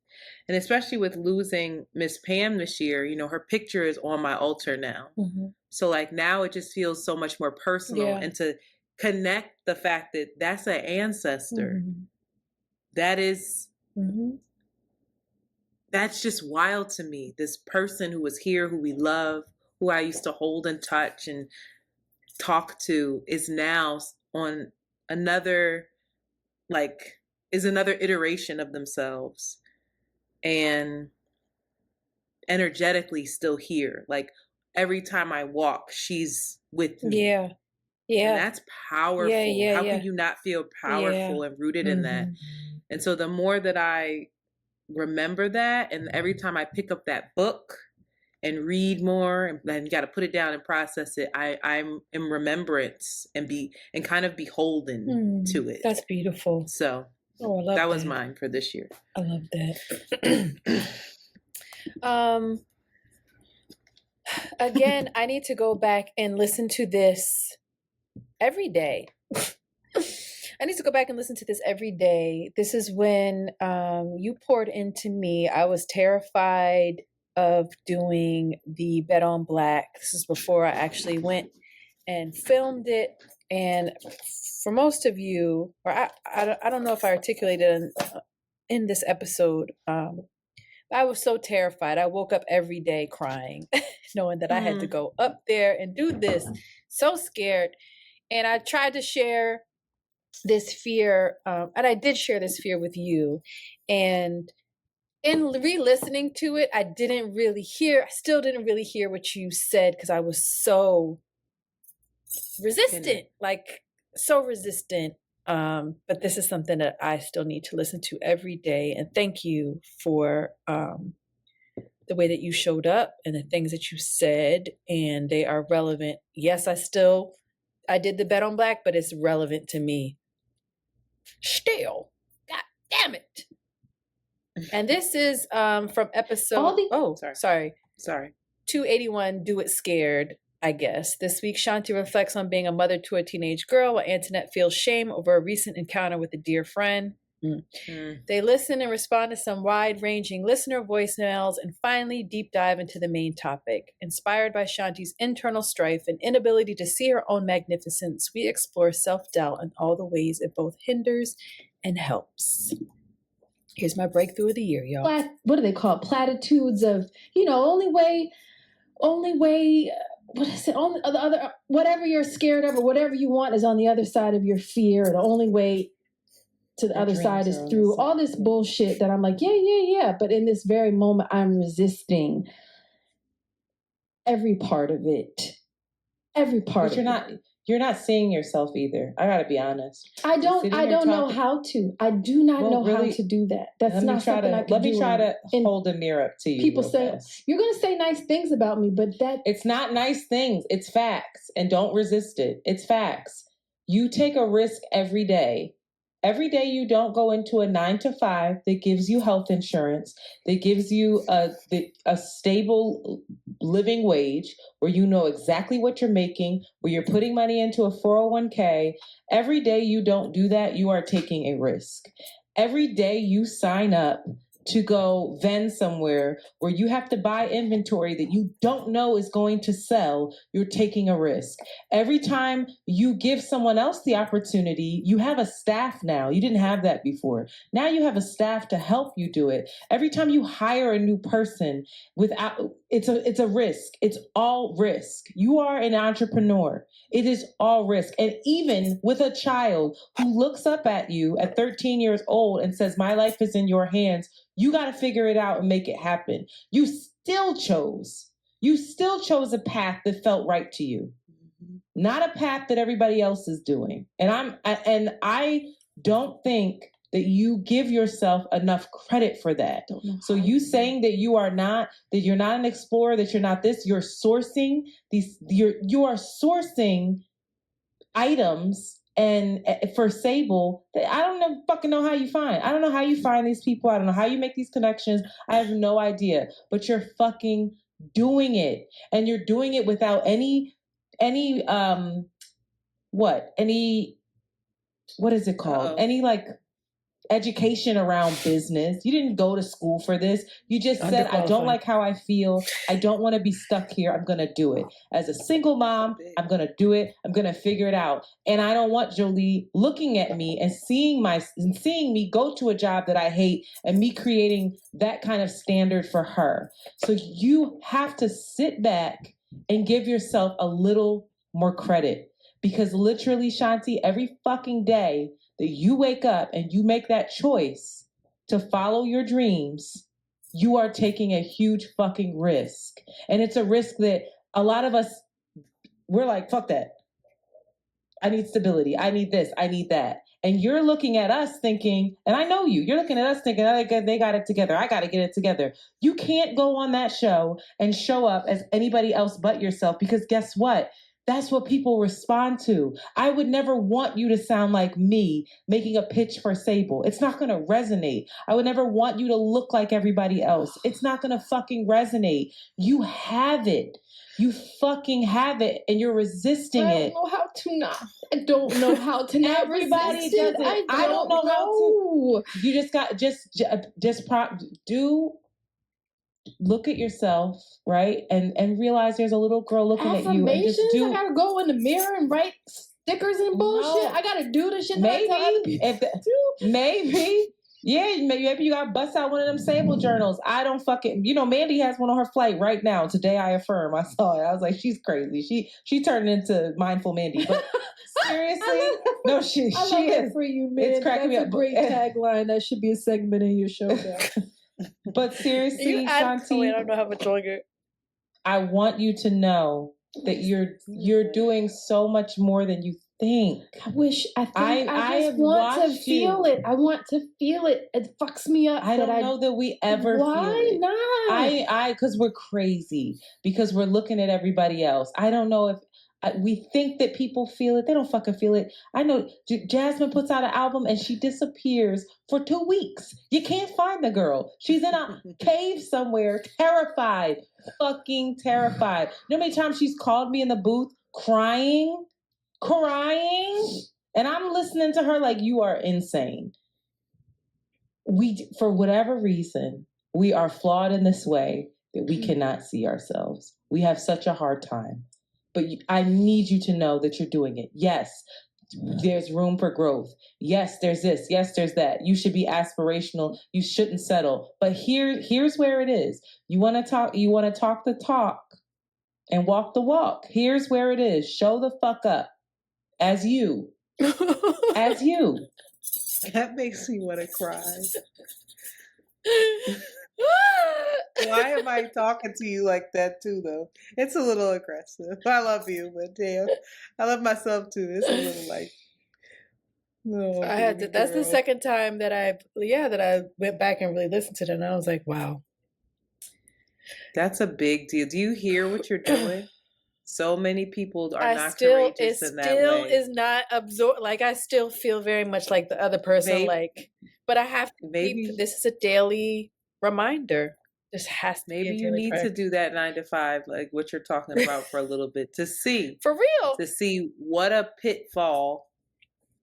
And especially with losing Miss Pam this year, her picture is on my altar now. Mm-hmm. So now it just feels so much more personal. Yeah. And to connect the fact that that's an ancestor, mm-hmm. that is, mm-hmm. that's just wild to me. This person who was here, who we love, who I used to hold and touch and talk to, is now on another iteration of themselves. And energetically still here. Every time I walk, she's with me. Yeah. Yeah. And that's powerful. Yeah, how can you not feel powerful and rooted in that? And so the more that I remember that, and every time I pick up that book and read more, and then you got to put it down and process it, I'm in remembrance and kind of beholden to it. That's beautiful. So I love that was mine for this year. I love that. Again, I need to go back and listen to this every day. I need to go back and listen to this every day. This is when you poured into me. I was terrified of doing the Bet on Black. This is before I actually went and filmed it. And for most of you, or I don't know if I articulated in this episode, I was so terrified. I woke up every day crying, knowing that I had to go up there and do this. So scared. And I tried to share this fear, and I did share this fear with you. And in re-listening to it, I still didn't really hear what you said because I was so resistant, so resistant. But this is something that I still need to listen to every day. And thank you for the way that you showed up and the things that you said, and they are relevant. Yes, I did the Bet on Black, but it's relevant to me still. God damn it. And this is from episode, sorry. 281, Do It Scared, I guess. This week, Shanti reflects on being a mother to a teenage girl, while Antoinette feels shame over a recent encounter with a dear friend. They listen and respond to some wide-ranging listener voicemails and finally deep dive into the main topic. Inspired by Shanti's internal strife and inability to see her own magnificence, we explore self-doubt and all the ways it both hinders and helps. Here's my breakthrough of the year, y'all. What do they call it? Platitudes of, only way, what is it? Only the other, whatever you're scared of or whatever you want is on the other side of your fear. The only way to the other side is through all this bullshit that I'm like, yeah. But in this very moment, I'm resisting every part of it. Every part of it. You're not seeing yourself either. I gotta be honest. I don't know how to. I do not know how to do that. That's not something I can do. Let me try to hold a mirror up to you. People say, you're going to say nice things about me, but it's not nice things. It's facts. And don't resist it. It's facts. You take a risk every day. Every day you don't go into a 9-to-5 that gives you health insurance, that gives you a stable living wage, where you know exactly what you're making, where you're putting money into a 401k. Every day you don't do that, you are taking a risk. Every day you sign up to go vend somewhere where you have to buy inventory that you don't know is going to sell, you're taking a risk. Every time you give someone else the opportunity, you have a staff now. You didn't have that before. Now you have a staff to help you do it. Every time you hire a new person, it's a risk. It's all risk. You are an entrepreneur. It is all risk. And even with a child who looks up at you at 13 years old and says, my life is in your hands, you got to figure it out and make it happen. You still chose a path that felt right to you, not a path that everybody else is doing. And I don't think that you give yourself enough credit for that. So you saying that you're not an explorer, that you're not this, you are sourcing items and for Sable, I don't fucking know how you find. I don't know how you find these people. I don't know how you make these connections. I have no idea. But you're fucking doing it, and you're doing it without any what is it called? Uh-oh. Any like education around business. You didn't go to school for this. You just said, I don't like how I feel. I don't want to be stuck here. I'm going to do it. As a single mom, I'm going to do it. I'm going to figure it out. And I don't want Jolie looking at me and seeing me go to a job that I hate and me creating that kind of standard for her. So you have to sit back and give yourself a little more credit, because literally, Shanti, every fucking day that you wake up and you make that choice to follow your dreams, you are taking a huge fucking risk. And it's a risk that a lot of us, we're like, fuck that. I need stability. I need this. I need that. And you're looking at us thinking, and I know you're looking at us thinking, oh, they got it together. I got to get it together. You can't go on that show and show up as anybody else but yourself, because guess what? That's what people respond to. I would never want you to sound like me making a pitch for Sable. It's not going to resonate. I would never want you to look like everybody else. It's not going to fucking resonate. You have it. You fucking have it, and you're resisting it. I don't know how to not. I don't know how to not. Everybody does it. I don't know how to. You just got look at yourself, right? And realize there's a little girl looking at you. And just I gotta go in the mirror and write stickers and bullshit. No. I gotta do the shit that I tell other people to do. Maybe. Yeah, maybe you gotta bust out one of them Sable journals. I don't fucking, Mandy has one on her flight right now. Today I affirm. I saw it. I was like, she's crazy. She turned into mindful Mandy. But seriously, no, she love is. For you, man. It's cracking me up. That's a great tagline. That should be a segment in your show. But seriously, Shanti, I don't know how much longer. I want you to know that you're doing so much more than you think. I just want to feel it. I want to feel it. It fucks me up. I don't know that we ever feel it. Why not? Because we're crazy. Because we're looking at everybody else. I don't know if we think that people feel it. They don't fucking feel it. I know Jasmine puts out an album and she disappears for 2 weeks. You can't find the girl. She's in a cave somewhere, terrified, fucking terrified. You know how many times she's called me in the booth crying? And I'm listening to her like, you are insane. For whatever reason, we are flawed in this way that we cannot see ourselves. We have such a hard time. But I need you to know that you're doing it. Yes, there's room for growth. Yes, there's this. Yes, there's that. You should be aspirational. You shouldn't settle. But here's where it is. You want to talk the talk and walk the walk. Here's where it is. Show the fuck up as you. As you. That makes me want to cry. Why am I talking to you like that too, though? It's a little aggressive. I love you, but damn, I love myself too. It's a little like, no. I had to. That's the second time that I went back and really listened to it, and I was like, wow, that's a big deal. Do you hear what you're doing? So many people are not courageous in that way. It still is not absorbed. Like, I still feel very much like the other person. But I have to keep, this is a daily reminder. This has to maybe you need to do that 9 to 5, like what you're talking about, for a little bit, to see, for real, to see what a pitfall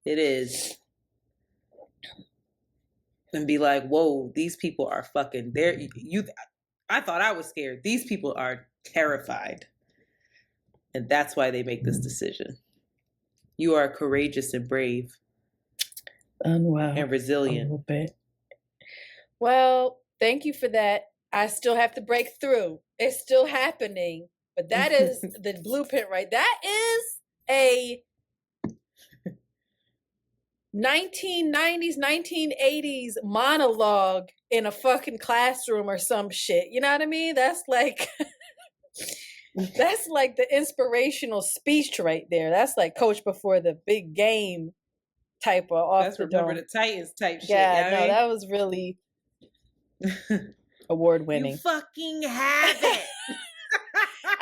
it is. and be like, whoa, these people are fucking there. I thought I was scared. These people are terrified. And that's why they make this decision. You are courageous and brave. Unwell. And resilient. A little bit. Well, thank you for that. I still have to break through. It's still happening. But that is the blueprint, right? That is a 1990s, 1980s monologue in a fucking classroom or some shit. You know what I mean? That's like that's like the inspirational speech right there. That's like coach before the big game type of off That's the Remember dome. the Titans type shit. Yeah, no, I mean? that was really award winning. You fucking have it.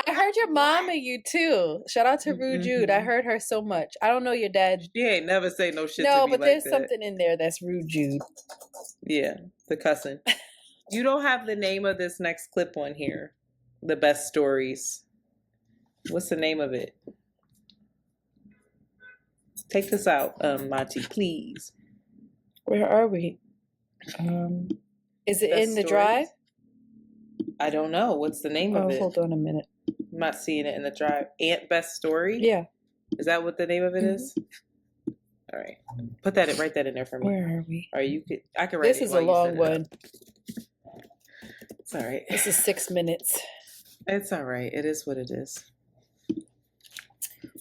I heard your mom and you too. Shout out to Rue Jude. I heard her so much. I don't know your dad. She ain't never say no shit to No, me but like there's that. something in there that's Rue Jude. Yeah, the cussing. You don't have the name of this next clip on here. The best stories. What's the name of it? Take this out, Monty, please. Where are we? Is it Best in the stories? drive? I don't know. What's the name of it? Hold on a minute. I'm not seeing it in the drive. Aunt Best Story? Yeah. Is that what the name of it is? All right. Write that in there for me. Where are we? Or I can write it. This is a long one. It's all right. This is 6 minutes. It's all right. It is what it is.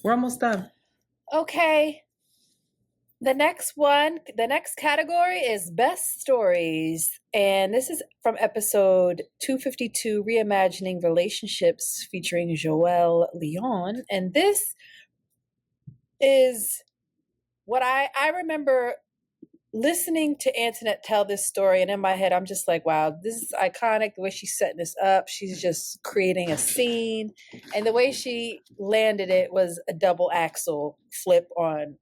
We're almost done. Okay. The next category is best stories. And this is from episode 252, Reimagining Relationships, featuring Joelle Leon. And this is what I remember listening to Antoinette tell this story. And in my head, I'm just like, wow, this is iconic. The way she's setting this up, she's just creating a scene. And the way she landed it was a double axle flip on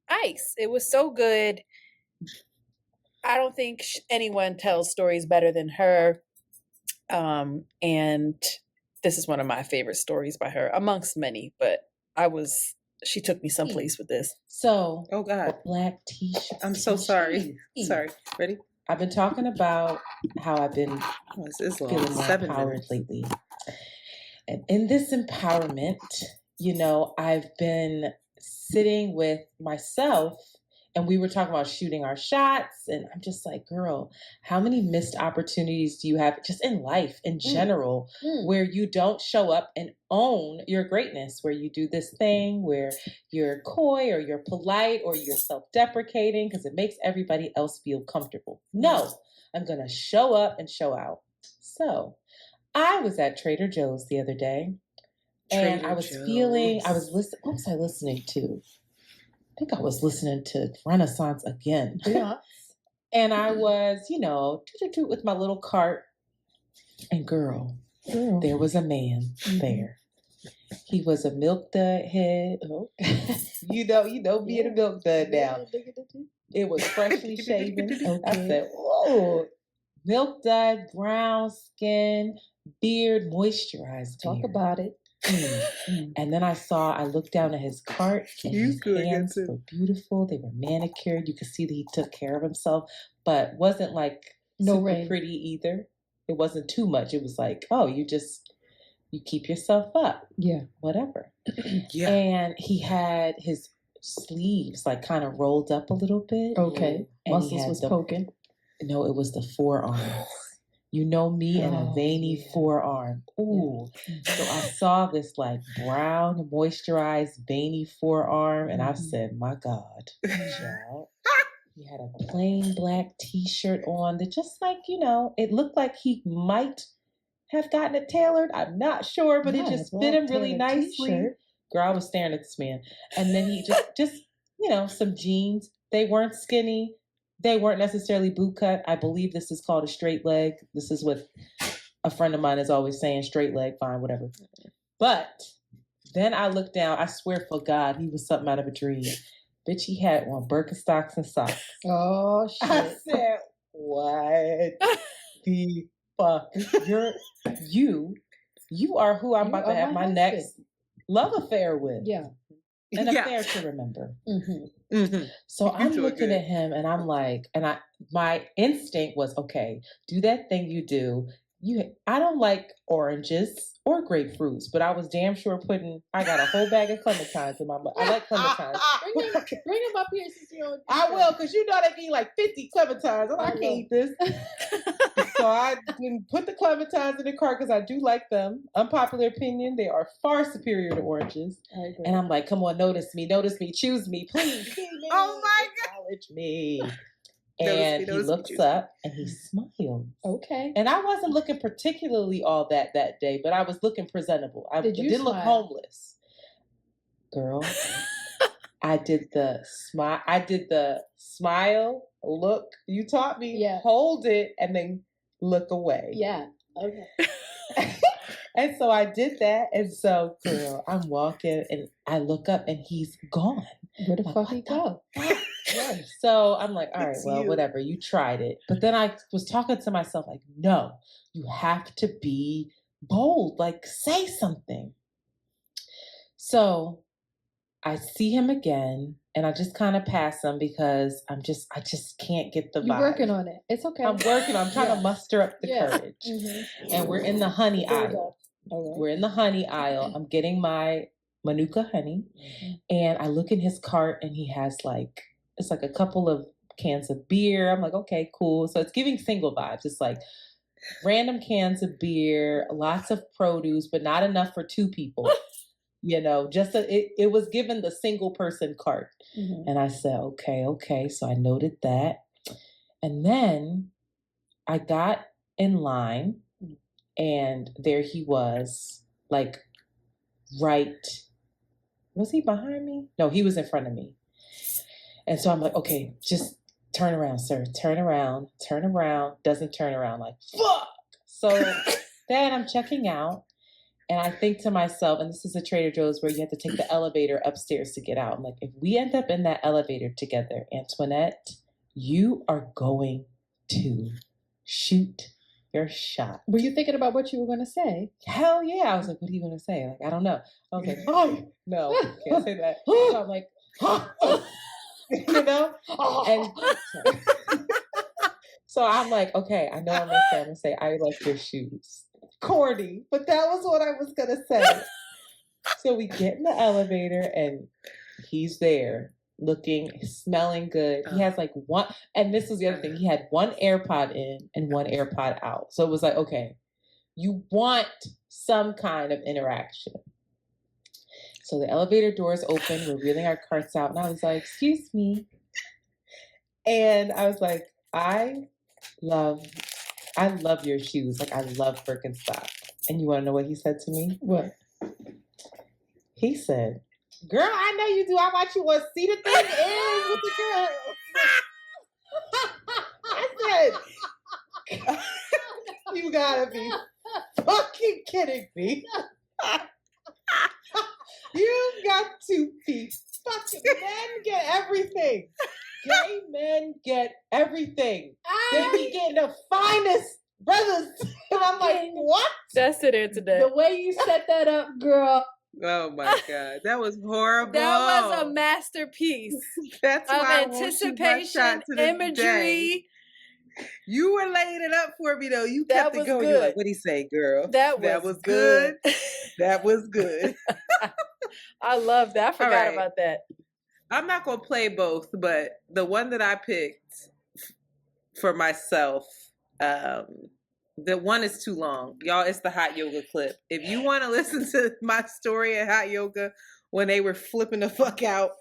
ice. It was so good. I don't think anyone tells stories better than her. And this is one of my favorite stories by her, amongst many, but she took me someplace with this. So, oh God, black t-shirt. I'm so sorry. Sorry. Ready? I've been talking about how I've been feeling more 7 empowered minutes lately. And in this empowerment, I've been sitting with myself and we were talking about shooting our shots. And I'm just like, girl, how many missed opportunities do you have just in life in general where you don't show up and own your greatness, where you do this thing where you're coy or you're polite or you're self-deprecating because it makes everybody else feel comfortable. No, I'm going to show up and show out. So I was at Trader Joe's the other day and I was listening. What was I listening to? I think I was listening to Renaissance again. Yeah. And I was, with my little cart. And girl, there was a man there. He was a milk dud head. you know, being a milk dud now. It was freshly shaven. I said, whoa. Milk dud, brown skin, beard, moisturized. Talk about it. And then I looked down at his cart and his hands were beautiful. They were manicured. You could see that he took care of himself, but wasn't like super pretty either. It wasn't too much. It was like, oh, you keep yourself up. Yeah. Whatever. Yeah. And he had his sleeves like kind of rolled up a little bit. Okay. And muscles was poking. No, it was the forearms. You know me and a veiny forearm. Ooh. So I saw this like brown, moisturized, veiny forearm. And I said, my God, child. He had a plain black t-shirt on that just like, it looked like he might have gotten it tailored. I'm not sure, but it just fit him really nicely. T-shirt. Girl, I was staring at this man. And then he just some jeans. They weren't skinny. They weren't necessarily boot cut. I believe this is called a straight leg. This is what a friend of mine is always saying, straight leg, fine, whatever. But then I looked down. I swear for God, he was something out of a dream. Bitch, he had on Birkenstocks and socks. Oh, shit. I said, what the fuck? You are who I'm about to have my next love affair with. Yeah. an Yeah. affair to remember. Mhm. So You I'm doing looking good. at him and I'm like, my instinct was, okay, do that thing you do. I don't like oranges or grapefruits, but I was damn sure I got a whole bag of clementines in my mouth. I like clementines. Bring him up here since you don't. I will, because you know they give you like 50 clementines. I can't eat this. So I didn't put the clementines in the cart because I do like them. Unpopular opinion, they are far superior to oranges. And I'm like, come on, notice me, choose me, please. See me, Oh my God. acknowledge me. Notice And me, he looks up and he smiles. Okay. And I wasn't looking particularly all that day, but I was looking presentable. I didn't look homeless. Girl, I did the smile. I did the smile, look. You taught me. Yeah. Hold it and then look away. Yeah. Okay. And so I did that. And so, girl, I'm walking and I look up and he's gone. Where the fuck he go? So I'm like, all right, It's well, you. whatever. You tried it. But then I was talking to myself like, no, you have to be bold. Like, say something. So I see him again and I just kind of pass him because I just can't get the vibe. You're working on it. It's okay. I'm working. I'm trying to muster up the courage. Mm-hmm. And we're in the honey aisle. Right. We're in the honey aisle. I'm getting my Manuka honey. And I look in his cart and he has it's like a couple of cans of beer. I'm like, okay, cool. So it's giving single vibes. It's like random cans of beer, lots of produce, but not enough for two people. It was given the single person cart. Mm-hmm. And I said, okay. So I noted that. And then I got in line and there he was, was he behind me? No, he was in front of me. And so I'm like, okay, just turn around, sir. Turn around. Doesn't turn around, like, fuck. So then I'm checking out. And I think to myself, and this is a Trader Joe's where you have to take the elevator upstairs to get out. I'm like, if we end up in that elevator together, Antoinette, you are going to shoot your shot. Were you thinking about what you were going to say? Hell yeah. I was like, what are you going to say? Like, I don't know. I was like, oh, no, can't say that. So I'm like, And so I'm like, okay, I know I'm going to say, I like your shoes. Corny, but that was what I was gonna say. So we get in the elevator and he's there looking, smelling good. He has one, and this was the other thing, he had one AirPod in and one AirPod out. So it was like, okay, you want some kind of interaction. So the elevator doors open, we're wheeling our carts out, and I was like, excuse me. And I was like, I love your shoes. Like, I love Birkenstock. And you want to know what he said to me? What? He said, girl, I know you do. I want you to see the thing is with the girl. I said, you gotta be fucking kidding me. You got to be fucking, men get everything. Gay men get everything. They be getting the finest brothers. And I'm like, what? That's it here today. The way you set that up, girl. Oh my God. That was horrible. That was a masterpiece. That's of why anticipation, imagery. Day. You were laying it up for me though. You kept it going. Good. You're like, what'd he say, girl? That was good. That was good. I love that. I forgot about that. I'm not going to play both, but the one that I picked for myself, the one is too long. Y'all, it's the hot yoga clip. If you want to listen to my story at hot yoga when they were flipping the fuck out,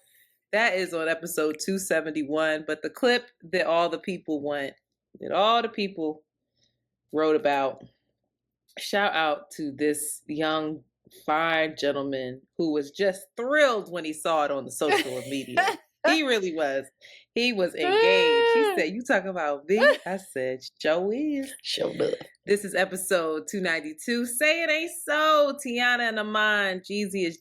that is on episode 271. But the clip that all the people wrote about, shout out to this young fine gentleman who was just thrilled when he saw it on the social media. He really was. He was engaged. He said, you talking about me? I said, show is. Show up. This is episode 292. Say it ain't so. Tiana and Aman, Jeezy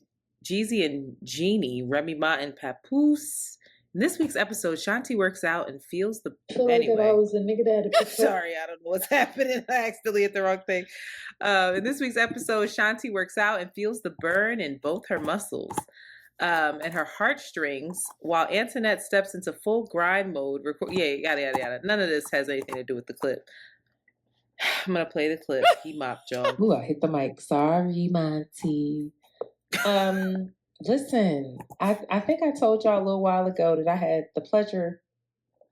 and Jeannie, Remy Ma and Papoose. In this week's episode, Shanti works out and feels the... Anyway. I was a nigga that Sorry, I don't know what's happening. I accidentally hit the wrong thing. In this week's episode, Shanti works out and feels the burn in both her muscles. and her heartstrings, while Antoinette steps into full grind mode. Yada yada yada. None of this has anything to do with the clip. I'm gonna play the clip. He mopped, y'all. Ooh, I hit the mic. Sorry, Monty. Listen, I think I told y'all a little while ago that I had the pleasure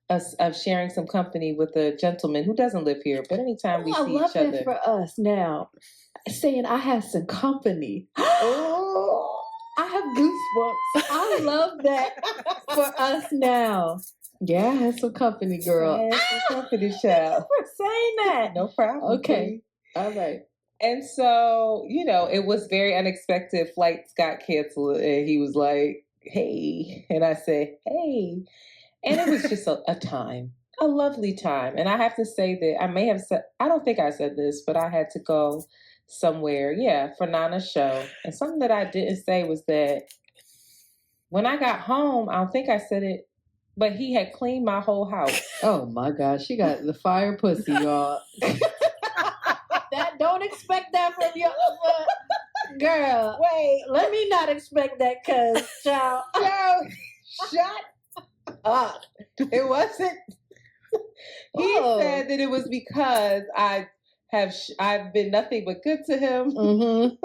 of sharing some company with a gentleman who doesn't live here, but anytime we I see love each other. it for us now. Saying I have some company. Oh, I have goosebumps. I love that for us now. Yeah, I have some company, girl. I had some company, child. For saying that. No problem. Okay. All right. And so, it was very unexpected. Flights got canceled, and he was like, hey. And I said, hey. And it was just a lovely time. And I have to say that I may have said, I don't think I said this, but I had to go somewhere, for Nana's show. And something that I didn't say was that when I got home, I don't think I said it, but he had cleaned my whole house. Oh my gosh, she got the fire pussy, y'all. Don't expect that from your girl. Wait, let me not expect that, cause child. No, shut up. It wasn't. He said that it was because I've been nothing but good to him. Mm-hmm.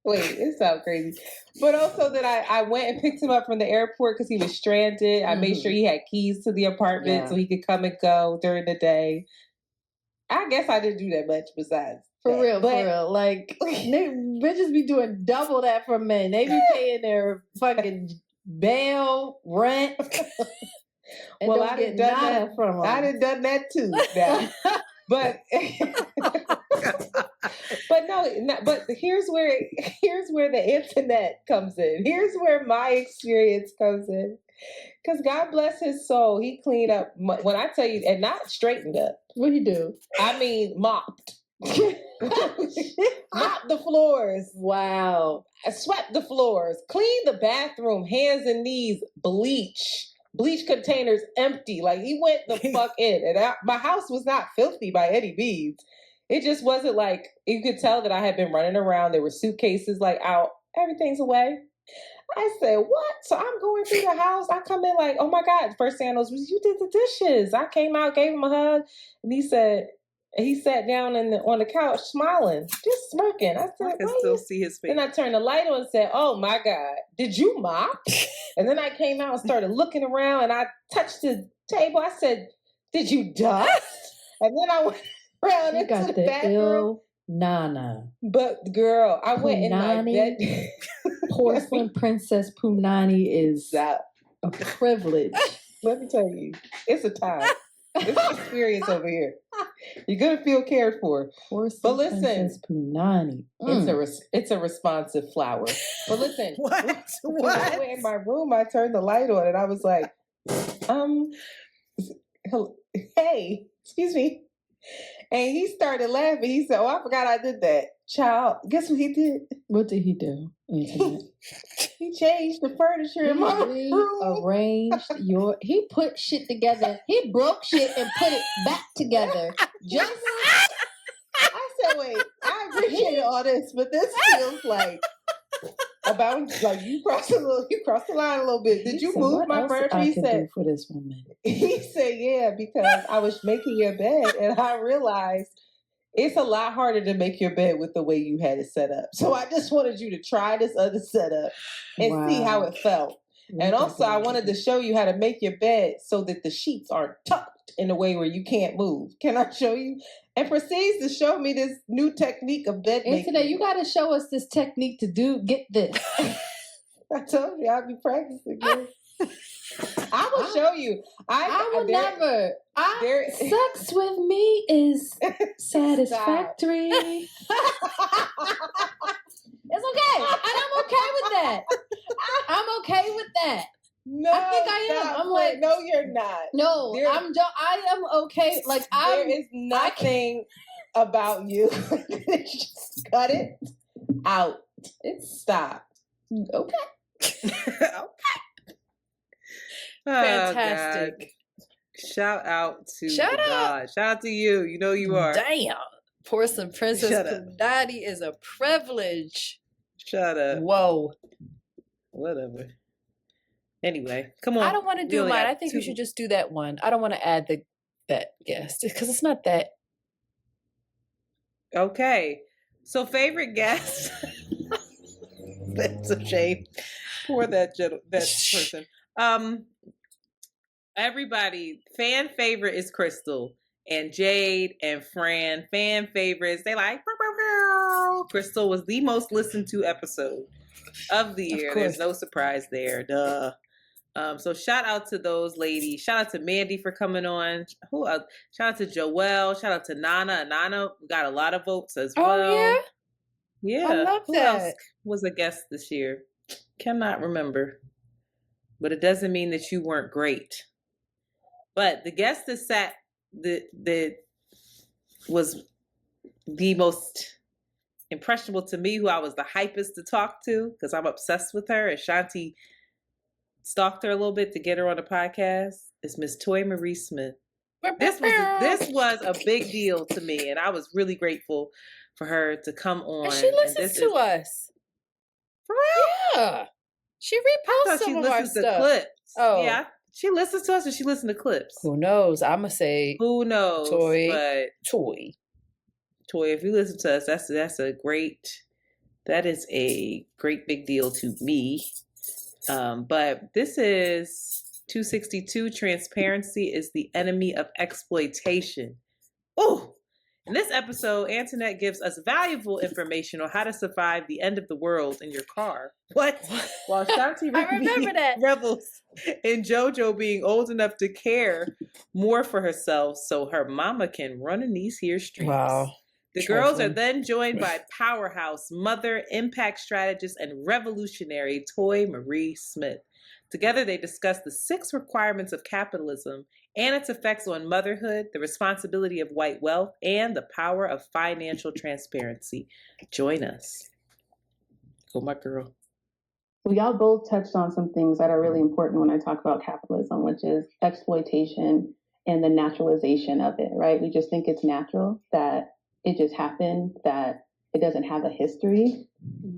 Wait, it sounds crazy. But also that I went and picked him up from the airport because he was stranded. I made sure he had keys to the apartment so he could come and go during the day. I guess I didn't do that much besides. For real. Like, bitches be doing double that for men. They be paying their fucking bail, rent. And Well, I didn't done that from them. I done done that too. Now. But but here's where the internet comes in. Here's where my experience comes in. Because God bless his soul, he cleaned up. When I tell you, and not straightened up. What'd he do? I mean, mopped. Mopped the floors. Wow. I swept the floors. Cleaned the bathroom, hands and knees, bleach containers empty. Like, he went the fuck in. And my house was not filthy by any means. It just wasn't like, you could tell that I had been running around. There were suitcases like out. Everything's away. I said, what? So I'm going through the house. I come in like, oh my God. First thing I know was, you did the dishes. I came out, gave him a hug. And he sat down on the couch smiling, just smirking. I said, I can still see his face. Then I turned the light on and said, oh my God, did you mop? And then I came out and started looking around and I touched the table. I said, did you dust? And then I went around into the bathroom. Ill Nana. But girl, I went in like that. Porcelain Princess Punani is a privilege. Let me tell you, it's a time. It's an experience over here. You're gonna feel cared for. Porcelain but listen, Princess Punani. It's a responsive flower. But listen, what? I went in my room. I turned the light on, and I was like, hey, excuse me. And he started laughing. He said, oh, I forgot I did that. Child, guess what he did? What did he do? He changed the furniture in my room. He put shit together. He broke shit and put it back together. Just I said, wait, I appreciate all this, but this feels like you crossed the line a little bit. Did you move my furniture? He said, do for this woman. He said, yeah, because I was making your bed and I realized it's a lot harder to make your bed with the way you had it set up. So I just wanted you to try this other setup and see how it felt. And also I wanted to show you how to make your bed so that the sheets aren't tucked in a way where you can't move. Can I show you? And proceeds to show me this new technique of bed making. Today you got to show us this technique to get this. I told you I'll be practicing. I will show you. I will never. Sex with me is satisfactory. It's okay. And I'm okay with that. I'm okay with that. No, I think I am. I'm like, no, you're not. No, I am okay. Like, there is nothing about you. Just cut it out. Stop. Okay. Okay. Fantastic. Oh, shout out to Shout God. Shout out to you. You know you are. Damn. Porcelain Princess Punani is a privilege. Shut up. Whoa. Whatever. Anyway, come on. I don't want to We do only mine. got I think you 2. should just do that one. I don't want to add that guest because it's not that. Okay. So favorite guest. That's a shame. Poor that person. Everybody, fan favorite is Crystal and Jade and Fran. Fan favorites, they like Crystal was the most listened to episode of the year. There's no surprise there. Duh. So shout out to those ladies. Shout out to Mandy for coming on. Who else? Shout out to Joelle. Shout out to Nana. Nana got a lot of votes as well. Oh Yeah. I love Who that. else was a guest this year? Cannot remember. But it doesn't mean that you weren't great. But the guest that sat that was the most impressionable to me, who I was the hypest to talk to, because I'm obsessed with her, and Shanti stalked her a little bit to get her on the podcast, is Miss Toy Marie Smith. This was a big deal to me, and I was really grateful for her to come on. And she listens to us. For real? Yeah. She reposts some of our stuff. Clips. Oh. Yeah. She listens to us and she listens to clips. Who knows? I'm going to say. Who knows? Toy. But Toy, if you listen to us, that is a great big deal to me. But this is 262. Transparency is the enemy of exploitation. Oh, in this episode, Antoinette gives us valuable information on how to survive the end of the world in your car. What? While Shanti revels in JoJo being old enough to care more for herself so her mama can run in these here streets. Wow. The girls are then joined by powerhouse mother, impact strategist, and revolutionary Toy Marie Smith. Together, they discuss the 6 requirements of capitalism and its effects on motherhood, the responsibility of white wealth, and the power of financial transparency. Join us. Go, my girl. Well, y'all both touched on some things that are really important when I talk about capitalism, which is exploitation and the naturalization of it, right? We just think it's natural, that it just happened, that it doesn't have a history.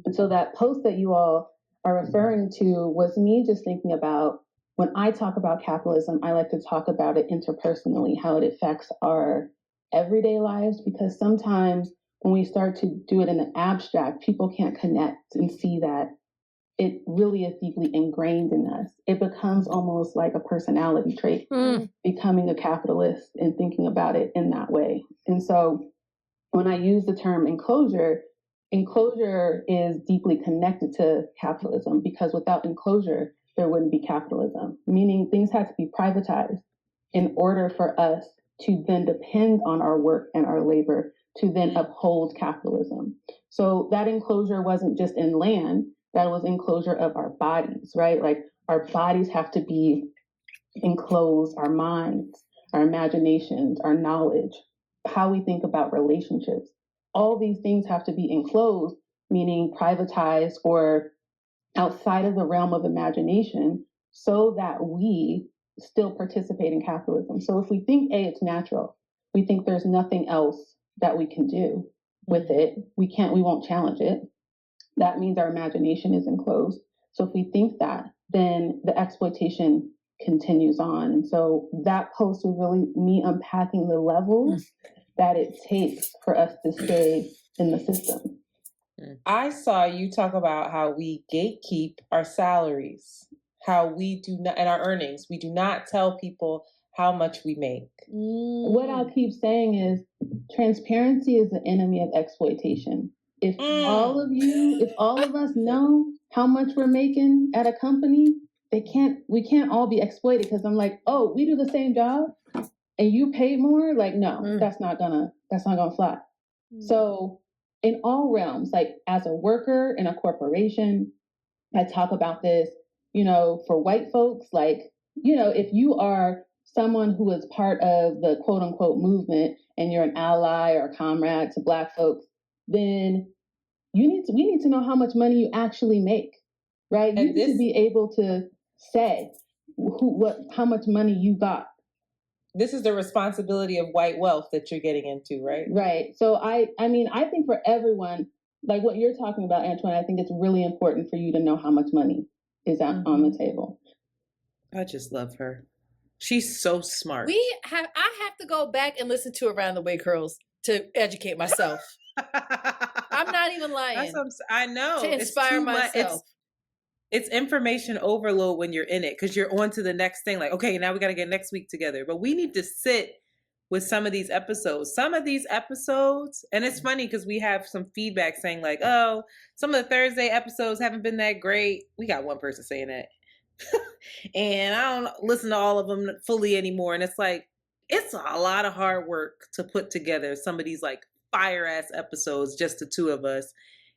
And so that post that you all are referring to was me just thinking about, when I talk about capitalism, I like to talk about it interpersonally, how it affects our everyday lives, because sometimes when we start to do it in the abstract, people can't connect and see that it really is deeply ingrained in us. It becomes almost like a personality trait, becoming a capitalist and thinking about it in that way. And so when I use the term enclosure is deeply connected to capitalism, because without enclosure, there wouldn't be capitalism, meaning things had to be privatized in order for us to then depend on our work and our labor to then uphold capitalism. So that enclosure wasn't just in land, that was enclosure of our bodies, right? Like our bodies have to be enclosed, our minds, our imaginations, our knowledge, how we think about relationships. All these things have to be enclosed, meaning privatized or outside of the realm of imagination, so that we still participate in capitalism. So if we think, A, it's natural, we think there's nothing else that we can do with it, we won't challenge it. That means our imagination is enclosed. So if we think that, then the exploitation continues on. And so that post was really me unpacking the levels that it takes for us to stay in the system. I saw you talk about how we gatekeep our salaries, how we do not, and our earnings, we do not tell people how much we make. What I'll keep saying is transparency is the enemy of exploitation. If all of us know how much we're making at a company, we can't all be exploited, because I'm like, oh, we do the same job and you pay more? Like, no, that's not gonna fly. So in all realms, like as a worker in a corporation, I talk about this, for white folks, like, if you are someone who is part of the quote unquote movement and you're an ally or a comrade to Black folks, then we need to know how much money you actually make, right? You need to be able to say how much money you got. This is the responsibility of white wealth that you're getting into, right? Right. So I think for everyone, like what you're talking about, Antoine, I think it's really important for you to know how much money is on the table. I just love her. She's so smart. I have to go back and listen to Around the Way Curls to educate myself. I'm not even lying. I know. To inspire myself. It's information overload when you're in it because you're on to the next thing. Like, okay, now we got to get next week together. But we need to sit with some of these episodes. Some of these episodes, and it's funny because we have some feedback saying like, oh, some of the Thursday episodes haven't been that great. We got one person saying that. And I don't listen to all of them fully anymore. And it's like, it's a lot of hard work to put together some of these like fire ass episodes, just the two of us.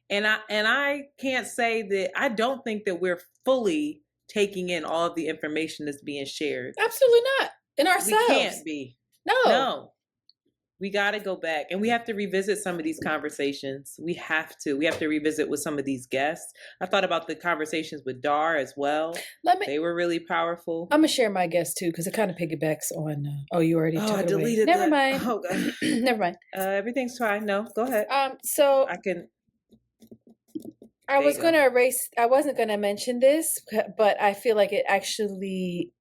And I can't say that I don't think that we're fully taking in all of the information that's being shared. Absolutely not. In ourselves. We can't be. No. We got to go back and we have to revisit some of these conversations. We have to revisit with some of these guests. I thought about the conversations with Dar as well. They were really powerful. I'm going to share my guest too, because it kind of piggybacks on, you already took it away. Deleted Never that. mind. Oh, God. Never mind. Everything's fine. No, go ahead. So I wasn't going to mention this, but I feel like it actually,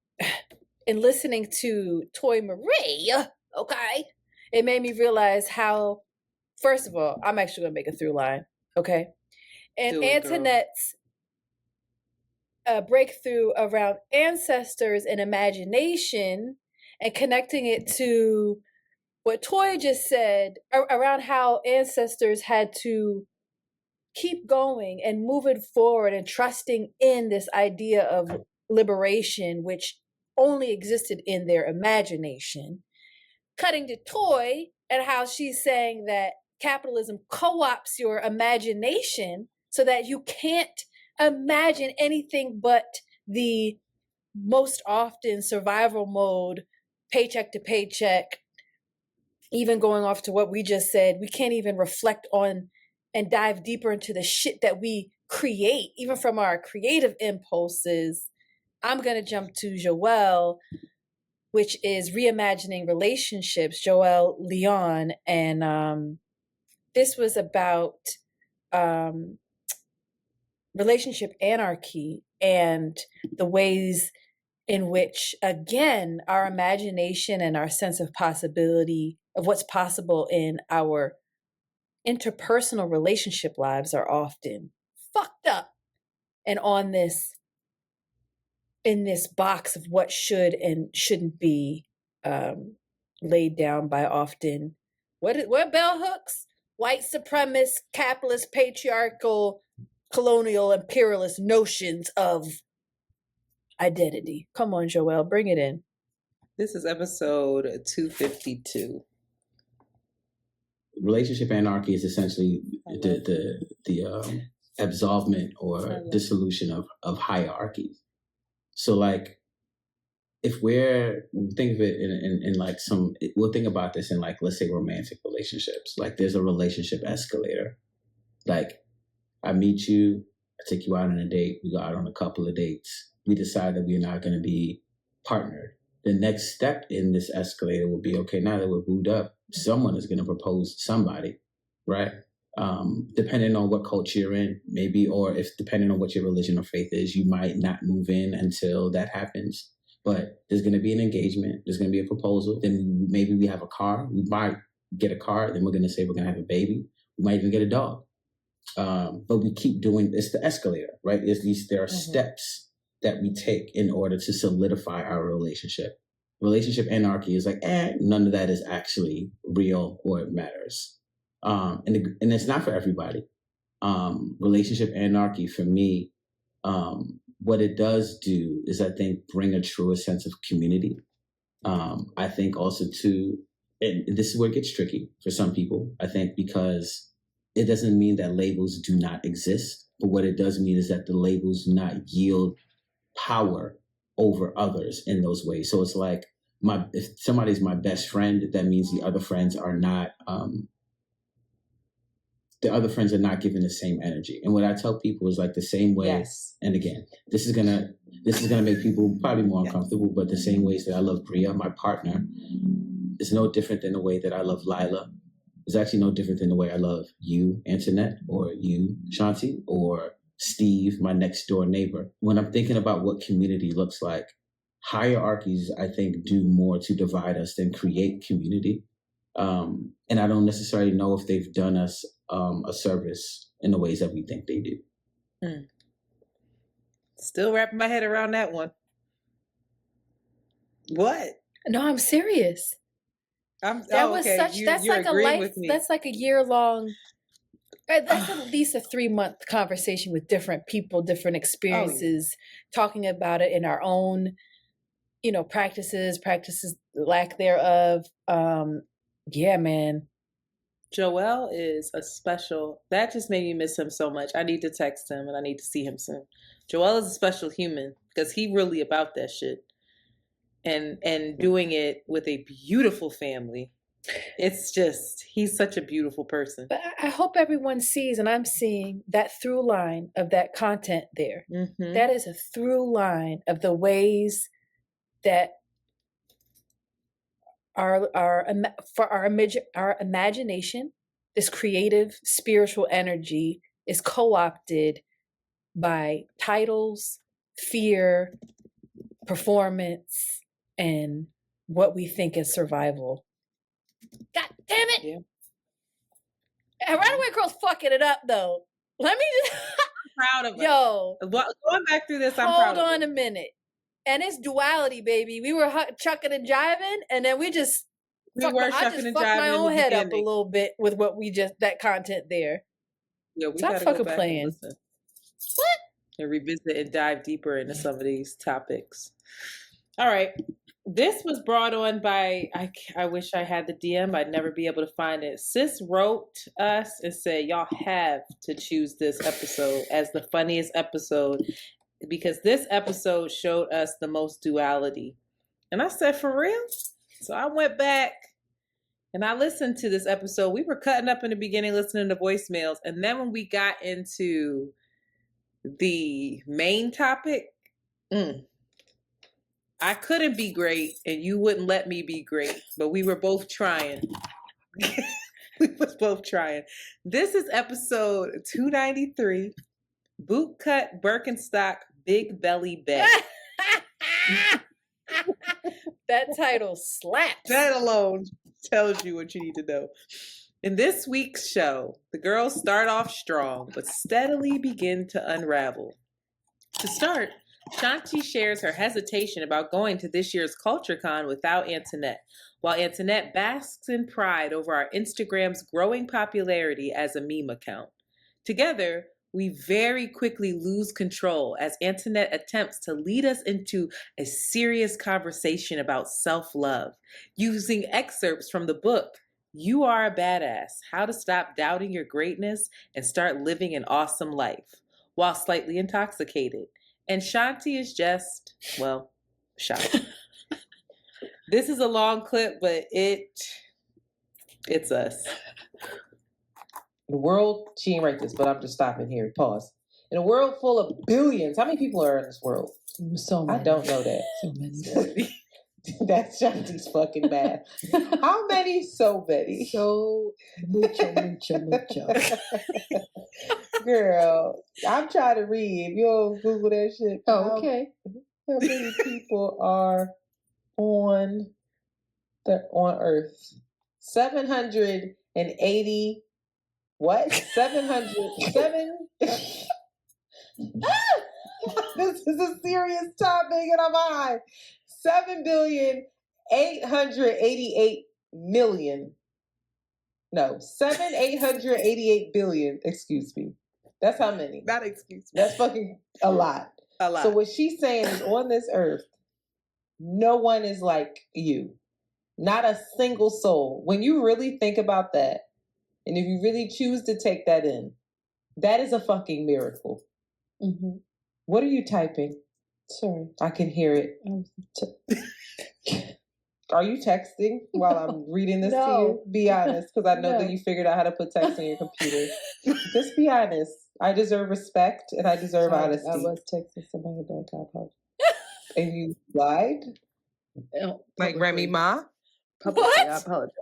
in listening to Toy Marie, okay, it made me realize how, first of all, I'm actually going to make a through line, okay? And Antoinette's breakthrough around ancestors and imagination and connecting it to what Toy just said around how ancestors had to keep going and moving forward and trusting in this idea of liberation, which only existed in their imagination. Cutting to Toy and how she's saying that capitalism co-opts your imagination so that you can't imagine anything but the most often survival mode, paycheck to paycheck. Even going off to what we just said, we can't even reflect on and dive deeper into the shit that we create, even from our creative impulses. I'm going to jump to Joelle, which is reimagining relationships, Joelle Leon. And this was about relationship anarchy and the ways in which, again, our imagination and our sense of possibility of what's possible in our interpersonal relationship lives are often fucked up and on this, in this box of what should and shouldn't be laid down by often, what bell hooks? White supremacist, capitalist, patriarchal, colonial, imperialist notions of identity. Come on, Joelle, bring it in. This is episode 252. Relationship anarchy is essentially the absolvement or dissolution of hierarchies. So like, if think of it in like we'll think about this in like, let's say romantic relationships. Like there's a relationship escalator. Like I meet you, I take you out on a date, we go out on a couple of dates. We decide that we're not going to be partnered. The next step in this escalator will be, okay, now that we're booed up, someone is going to propose to somebody, right? Depending on what culture you're in, maybe, or if depending on what your religion or faith is, you might not move in until that happens. But there's going to be an engagement. There's going to be a proposal. Then maybe we have a car. We might get a car. Then we're going to say we're going to have a baby. We might even get a dog. But we keep doing, it's the escalator, right? There are steps that we take in order to solidify our relationship. Relationship anarchy is like, none of that is actually real or it matters. And it's not for everybody. Relationship anarchy for me, what it does do is I think bring a truer sense of community. I think also too, and this is where it gets tricky for some people, I think, because it doesn't mean that labels do not exist, but what it does mean is that the labels do not yield power over others in those ways. So it's like, if somebody's my best friend, that means the other friends are not giving the same energy. And what I tell people is like the same way. Yes. And again, this is gonna make people probably more uncomfortable, but the same ways that I love Bria, my partner, is no different than the way that I love Lila. It's actually no different than the way I love you, Antoinette, or you, Shanti, or Steve, my next door neighbor. When I'm thinking about what community looks like, hierarchies, I think, do more to divide us than create community. And I don't necessarily know if they've done us a service in the ways that we think they do. Still wrapping my head around that one. What? No, I'm serious. That's like a life. That's like a year-long. That's at least a 3-month conversation with different people, different experiences, talking about it in our own, practices, lack thereof. Yeah, man. Joel is a special. That just made me miss him so much. I need to text him and I need to see him soon. Joel is a special human because he really about that shit. And doing it with a beautiful family. It's just, he's such a beautiful person. But I hope everyone sees, and I'm seeing that through line of that content there. Mm-hmm. That is a through line of the ways that our imagination, this creative spiritual energy, is co-opted by titles, fear, performance, and what we think is survival. God damn it! Yeah. And Runaway Girl's fucking it up though. Let me just proud of yo. Going back through this, I'm proud of Hold on a minute. And it's duality, baby. We were chucking and jiving, and then I just fucked my own head up a little bit with what that content there. Yeah, we Stop gotta fucking go back playing. and listen. What? And revisit and dive deeper into some of these topics. All right. This was brought on by, I wish I had the DM. I'd never be able to find it. Sis wrote us and said, y'all have to choose this episode as the funniest episode because this episode showed us the most duality. And I said, for real? So I went back and I listened to this episode. We were cutting up in the beginning, listening to voicemails. And then when we got into the main topic, I couldn't be great and you wouldn't let me be great, but we were both trying. We was both trying. This is episode 293, Bootcut Birkenstock Big Belly Bet. That title slaps. That alone tells you what you need to know. In this week's show, the girls start off strong, but steadily begin to unravel. To start, Shanti shares her hesitation about going to this year's CultureCon without Antoinette, while Antoinette basks in pride over our Instagram's growing popularity as a meme account. Together, we very quickly lose control as Antoinette attempts to lead us into a serious conversation about self-love, using excerpts from the book, You Are a Badass, How to Stop Doubting Your Greatness and Start Living an Awesome Life, while slightly intoxicated. And Shanti is just, well, shocked. This is a long clip, but it's us. The world, she didn't write this, but I'm just stopping here. Pause. In a world full of billions, how many people are in this world? So many. I don't know that. So many. That's Shanti's fucking math. How many? So many. So mucho. Girl, I'm trying to read. You don't Google that shit. Oh, okay. How many people are on Earth? 780. What? 707? This is a serious topic, and I'm high. 7,888,000,000. No, 7,888 billion. Excuse me. That's how many? Not excuse me. That's fucking a lot. A lot. So what she's saying is on this earth, no one is like you. Not a single soul. When you really think about that, and if you really choose to take that in, that is a fucking miracle. Mm-hmm. What are you typing? Sorry, I can hear it. Are you texting while I'm reading this to you? Be honest, because I know that you figured out how to put text on your computer. Just be honest. I deserve respect and I deserve honesty. I was texting somebody back. I apologize. And you lied? Oh, like Remy Ma? What? I apologize.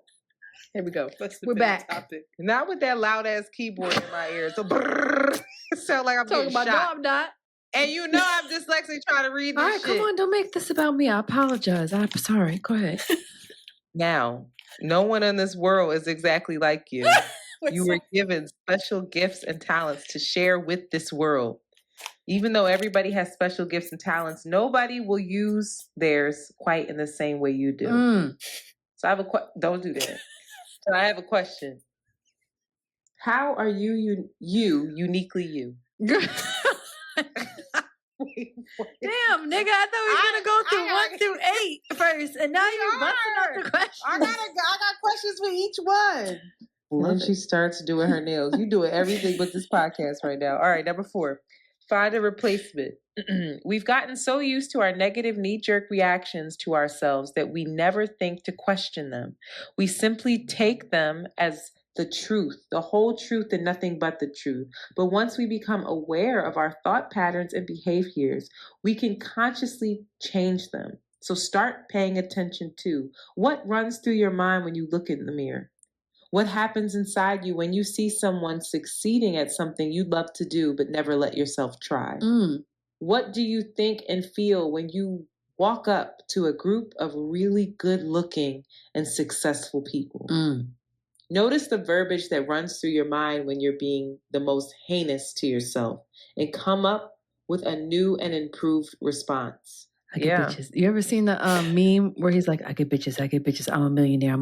Here we go. What's the We're main back. topic? Not with that loud ass keyboard in my ear. So it sound like I'm Talking getting about no, shot. I'm not. And you know I'm dyslexic trying to read this All right, shit. come on. Don't make this about me. I apologize. I'm sorry. Go ahead. Now, no one in this world is exactly like you. You were given special gifts and talents to share with this world. Even though everybody has special gifts and talents, nobody will use theirs quite in the same way you do. So I have don't do that. So I have a question. How are you uniquely you? Damn, nigga, I thought we were gonna go through 1 through 8 first, and now you're busting out the questions. I got questions for each one. And then she starts doing her nails. You doing everything but this podcast right now. All right, number 4. Find a replacement. We've gotten so used to our negative knee-jerk reactions to ourselves that we never think to question them. We simply take them as the truth, the whole truth and nothing but the truth. But once we become aware of our thought patterns and behaviors, we can consciously change them. So start paying attention to what runs through your mind when you look in the mirror. What happens inside you when you see someone succeeding at something you'd love to do but never let yourself try? What do you think and feel when you walk up to a group of really good-looking and successful people? Notice the verbiage that runs through your mind when you're being the most heinous to yourself and come up with a new and improved response. I get bitches. You ever seen the meme where he's like, I get bitches. I'm a millionaire.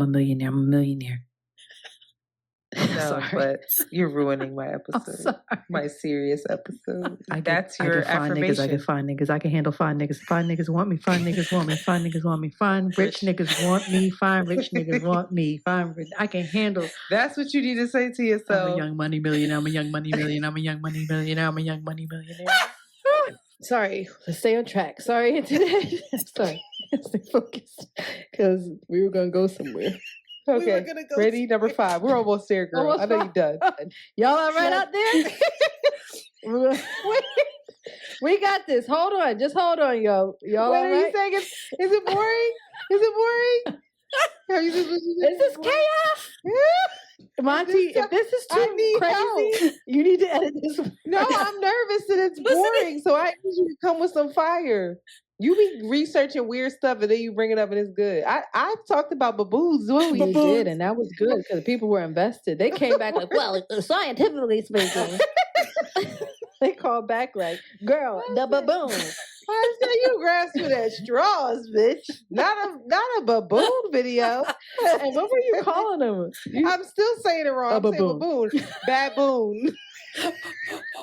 No, but you're ruining my episode. My serious episode. That's your affirmation. I can find niggas. I can handle fine niggas. Fine niggas want me. Fine niggas want me. Fine niggas want me. Fine rich niggas want me. Fine rich niggas want me. Fine rich. I can handle. That's what you need to say to yourself. I'm a young money millionaire. I'm a young money millionaire. I'm a young money millionaire. I'm a young money millionaire. Sorry, let's stay on track. Sorry, internet. Sorry, stay focused because we were gonna go somewhere. Okay, ready? Number 5. We're almost there, girl. I know you're done. Y'all all right out there? We got this. Hold on. Just hold on, y'all. Y'all what all are right? you saying? Is it boring? Is it boring? Is this chaos? Monty, if this is too crazy, you need to edit this. No, I'm nervous that it's boring, so I usually come with some fire. You be researching weird stuff and then you bring it up and it's good. I talked about baboons when we did, and that was good because people were invested. They came back like, well, scientifically speaking. They called back like, girl, the baboon. I said you grasping at straws, bitch. Not a baboon video. And what were you calling them? I'm still saying it wrong. I'm saying baboon. Baboon. A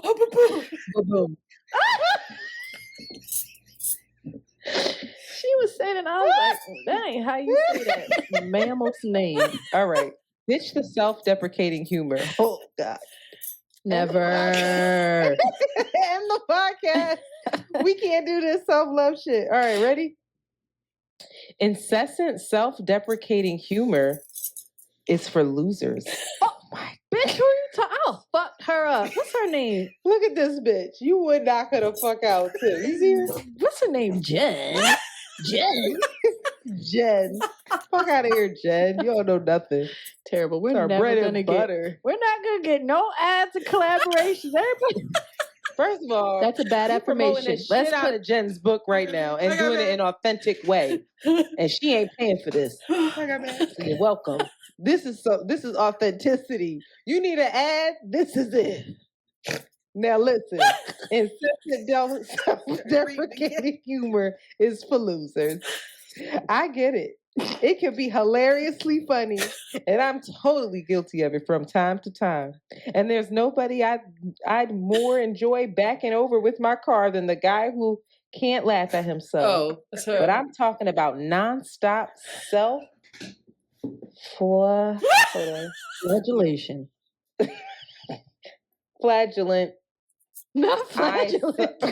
baboon. Baboon. She was saying it. I was like, that ain't how you say that mammal's name. All right. Ditch the self-deprecating humor. Oh, God. Never. And the podcast. We can't do this self-love shit. All right, ready? Incessant self-deprecating humor is for losers. Oh, my bitch, who are you talking? I'll fuck her up. What's her name? Look at this bitch. You would knock her the fuck out, too. You see her? What's her name? Jen. Jen. Jen. Fuck out of here, Jen. You don't know nothing. Terrible. We're never gonna get. We're not gonna get no ads and collaborations. Everybody. First of all, that's a bad affirmation. Let's put out Jen's book right now and doing it in an authentic way. And she ain't paying for this. You're welcome. This is authenticity. You need an ad. This is it. Now listen, incessant self-deprecating humor is for losers. I get it. It can be hilariously funny, and I'm totally guilty of it from time to time. And there's nobody I'd more enjoy backing over with my car than the guy who can't laugh at himself. Oh, that's her. But I'm talking about nonstop flagellation. Flagellant. Not flagellant.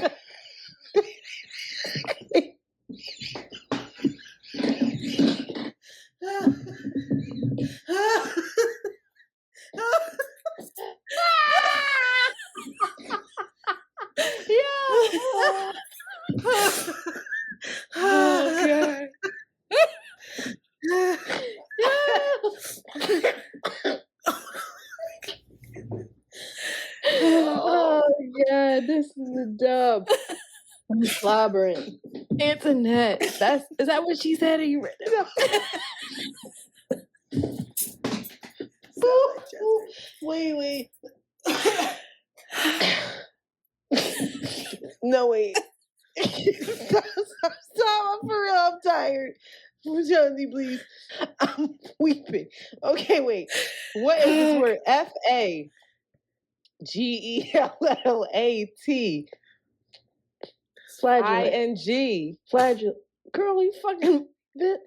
Oh, God. God, this is a dub. I'm slobbering. Antoinette. Is that what she said? Or you read it up? Wait. No, wait. Stop, I'm for real. I'm tired. Jonesy, please. I'm weeping. Okay, wait. What is this word? FAGELLAT Flagellant. ING Flagellant. Girl, you fucking bit.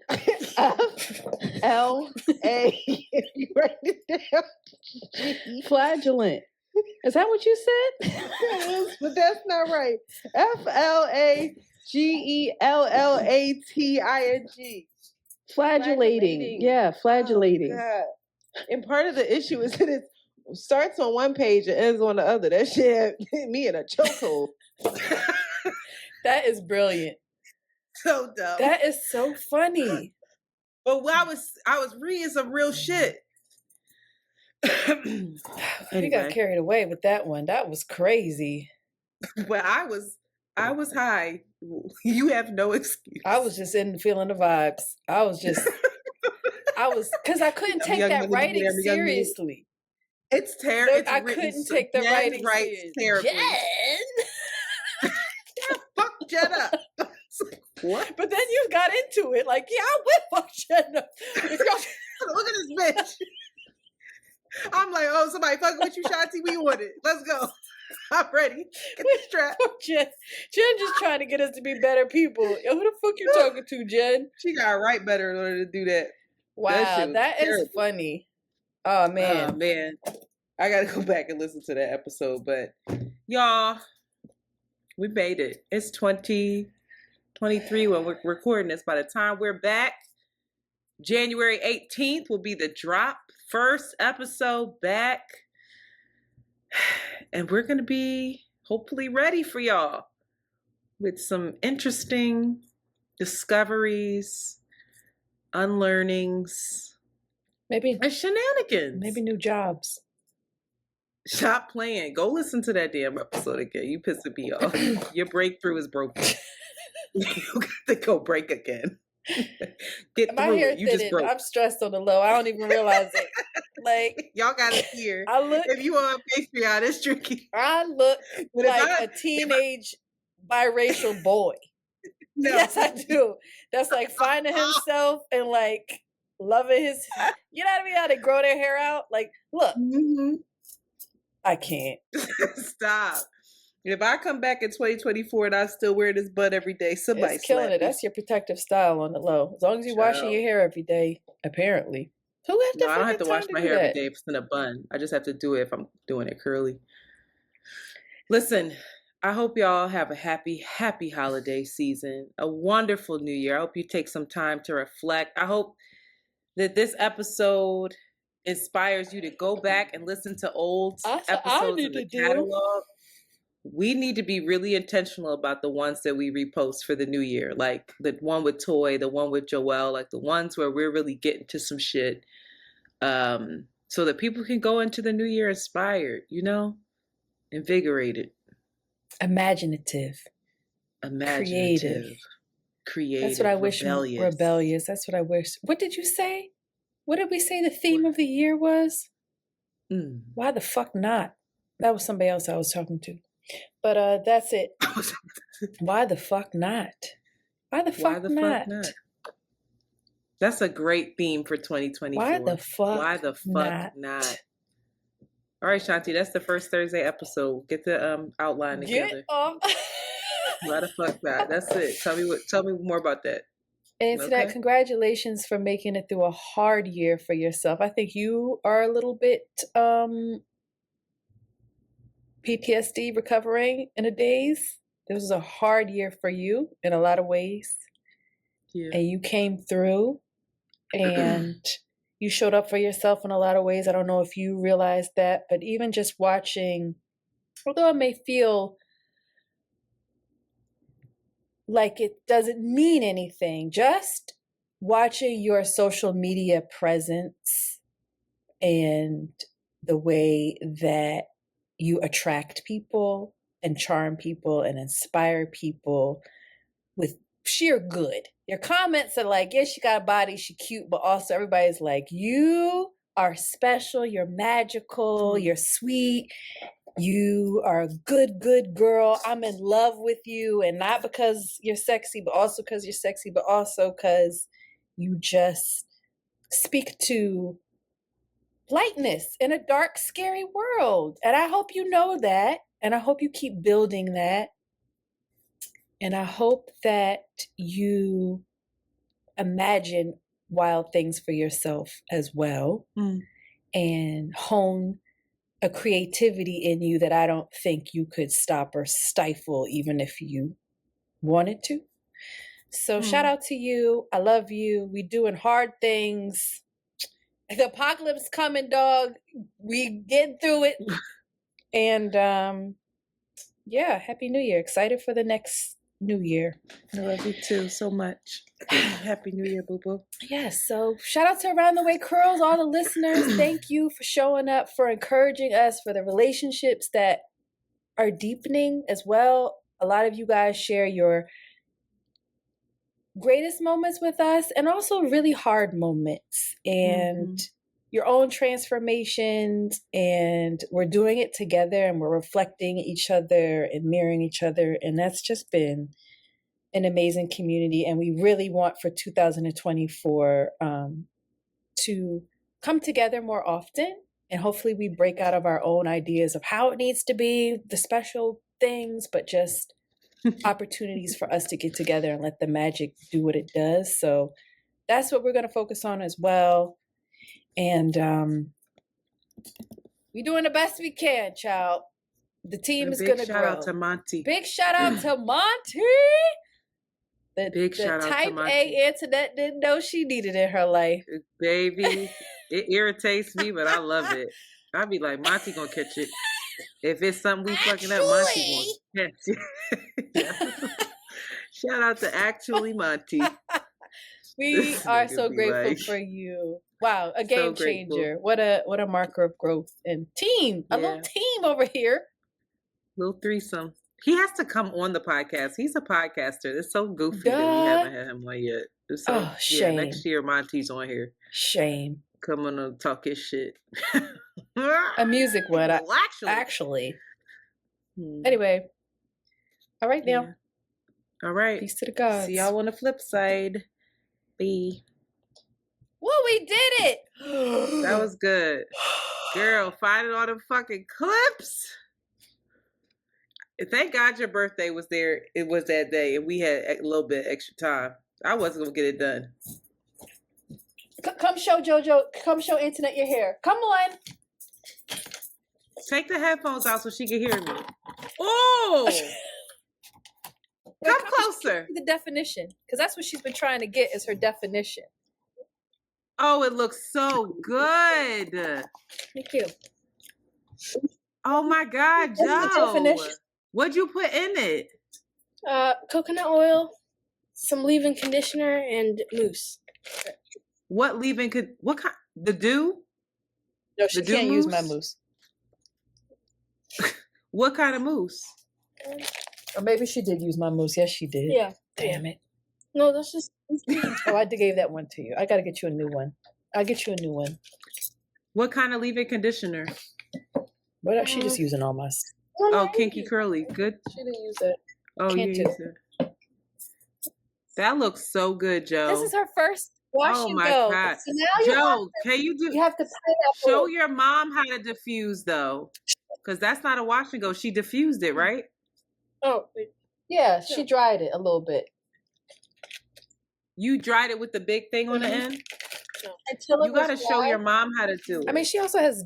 FLA. You write it down. G. Flagellant. Is that what you said? That is, but that's not right. FLAGELLATING. Flagellating. Yeah, flagellating. Oh, God. And part of the issue is that it starts on one page and ends on the other. That shit had me in a chokehold. That is brilliant. So dumb. That is so funny. But I was reading some real shit. We got carried away with that one. That was crazy. But I was high. You have no excuse. I was just feeling the vibes. I was because I couldn't take that writing seriously. It's terrible. I couldn't take the writing seriously. Terribly. Jen! Fuck Jen up. What? But then you got into it. Like, yeah, I will fuck Jen up. If y'all Look at this bitch. I'm like, oh, somebody fucking with you, Shanti. We want it. Let's go. I'm ready. Get the strap. Jen just trying to get us to be better people. Yo, who the fuck you talking to, Jen? She got to write better in order to do that. Wow, that is funny. Oh, man. Oh, man. I got to go back and listen to that episode. But, y'all, we made it. It's 2023 when we're recording this. By the time we're back, January 18th will be the drop. First episode back. And we're going to be hopefully ready for y'all with some interesting discoveries, unlearnings, maybe and shenanigans. Maybe new jobs. Stop playing. Go listen to that damn episode again. You pissing me off. Your breakthrough is broken. You got to go break again. Get my through hair it. You just broke. I'm stressed on the low. I don't even realize it. Like, y'all gotta hear. I look. If you on Patreon, it's tricky. I look like a teenage biracial boy. No. Yes, I do. That's like finding himself and like loving his. You know what I mean? How they grow their hair out. Like, look, I can't. Stop. If I come back in 2024 and I still wear this bun every day, somebody's killing it. That's your protective style on the low. As long as you're washing your hair every day, apparently. Who has I don't have to wash my hair every day if it's in a bun. I just have to do it if I'm doing it curly. Listen, I hope y'all have a happy holiday season, a wonderful new year. I hope you take some time to reflect. I hope that this episode inspires you to go back and listen to old episodes in the catalog. We need to be really intentional about the ones that we repost for the new year, like the one with Toy, the one with Joelle, like the ones where we're really getting to some shit, so that people can go into the new year inspired, invigorated, imaginative, creative. That's what I wish. Rebellious. That's what I wish. What did you say? What did we say the theme of the year was? Why the fuck not? That was somebody else I was talking to. But that's it. Why the fuck not? Why the fuck not? That's a great theme for 2024. Why the fuck not? All right, Shanti, that's the first Thursday episode. Get the outline together. Why the fuck not? That's it. Tell me more about that. And to that, congratulations for making it through a hard year for yourself. I think you are a little bit PTSD recovering in a daze. This was a hard year for you in a lot of ways. Yeah. And you came through and you showed up for yourself in a lot of ways. I don't know if you realized that, but even just watching, although it may feel like it doesn't mean anything, just watching your social media presence and the way that you attract people and charm people and inspire people with sheer good. Your comments are like, yeah, she got a body, she cute, but also everybody's like, you are special, you're magical, you're sweet, you are a good, good girl. I'm in love with you. And not because you're sexy, but also because you're sexy, but also because you just speak to lightness in a dark, scary world. And I hope you know that. And I hope you keep building that. And I hope that you imagine wild things for yourself as well and hone a creativity in you that I don't think you could stop or stifle, even if you wanted to. So shout out to you. I love you. We doing hard things. The apocalypse coming, dog. We getting through it. And yeah, Happy New Year. Excited for the next New Year. I love you too so much. Happy New Year, boo boo. Yes, so shout out to Around the Way Curls, all the listeners. Thank you for showing up, for encouraging us, for the relationships that are deepening as well. A lot of you guys share your greatest moments with us and also really hard moments and your own transformations, and we're doing it together and we're reflecting each other and mirroring each other, and that's just been an amazing community. And we really want for 2024 to come together more often, and hopefully we break out of our own ideas of how it needs to be, the special things, but just opportunities for us to get together and let the magic do what it does. So that's what we're going to focus on as well. And we're doing the best we can, child. The team is going to grow. Big shout out to Monty. Big shout out to Monty. The shout out to type Monty. A internet didn't know she needed in her life. Baby, it irritates me, but I love it. I be like, Monty gonna catch it. If it's something we fucking up, Monty gonna catch it. Shout out to actually Monty. We are so grateful for you. Wow, a game changer. What a marker of growth and team. A little team over here. Little threesome. He has to come on the podcast. He's a podcaster. It's so goofy that we haven't had him on yet. So, shame. Yeah, next year Monty's on here. Shame. Come on and talk his shit. A music one. Well, actually. Anyway. All right now. All right. Peace to the gods. See y'all on the flip side. Bye. Well, we did it. That was good. Girl, finding all them fucking clips. Thank God your birthday was there. It was that day, and we had a little bit extra time. I wasn't gonna get it done. Come show JoJo. Come show Internet your hair. Come on. Take the headphones out so she can hear me. Oh, come closer. The definition, because that's what she's been trying to get is her definition. Oh, it looks so good. Thank you. Oh my God, Joe. What'd you put in it? Coconut oil, some leave-in conditioner, and mousse. What leave-in could? What kind? The dew? No, she can't use my mousse. What kind of mousse? Or maybe she did use my mousse. Yes, she did. Yeah. Damn it. No, that's just. Oh, I gave that one to you. I got to get you a new one. I'll get you a new one. What kind of leave-in conditioner? What? She just using all my stuff. Oh, Kinky Curly. Good. She didn't use it. Oh, you used it. That looks so good, Joe. This is her first wash oh and my go. God. So now Joe, can you do? You have to show your mom how to diffuse though, because that's not a wash and go. She diffused it, right? Oh, yeah. She dried it a little bit. You dried it with the big thing on the end. Until you got to show your mom how to do it. I mean, she also has.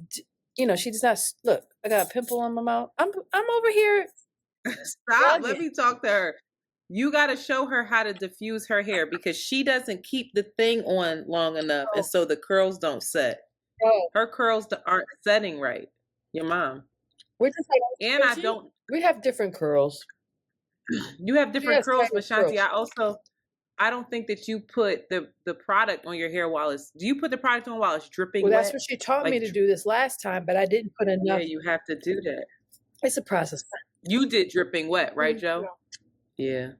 You know, she does not look. I got a pimple on my mouth. I'm over here. Stop. Let me talk to her. You got to show her how to diffuse her hair because she doesn't keep the thing on long enough, and so the curls don't set. Her curls aren't setting right. Your mom. We're just like, and I don't. We have different curls. You have different curls, but Shanti, I don't think that you put the product on your hair while it's. Do you put the product on while it's dripping? Well, that's what she taught me to do this last time, but I didn't put enough. Yeah, you have to do that. It's a process. You did dripping wet, right, Joe? Yeah.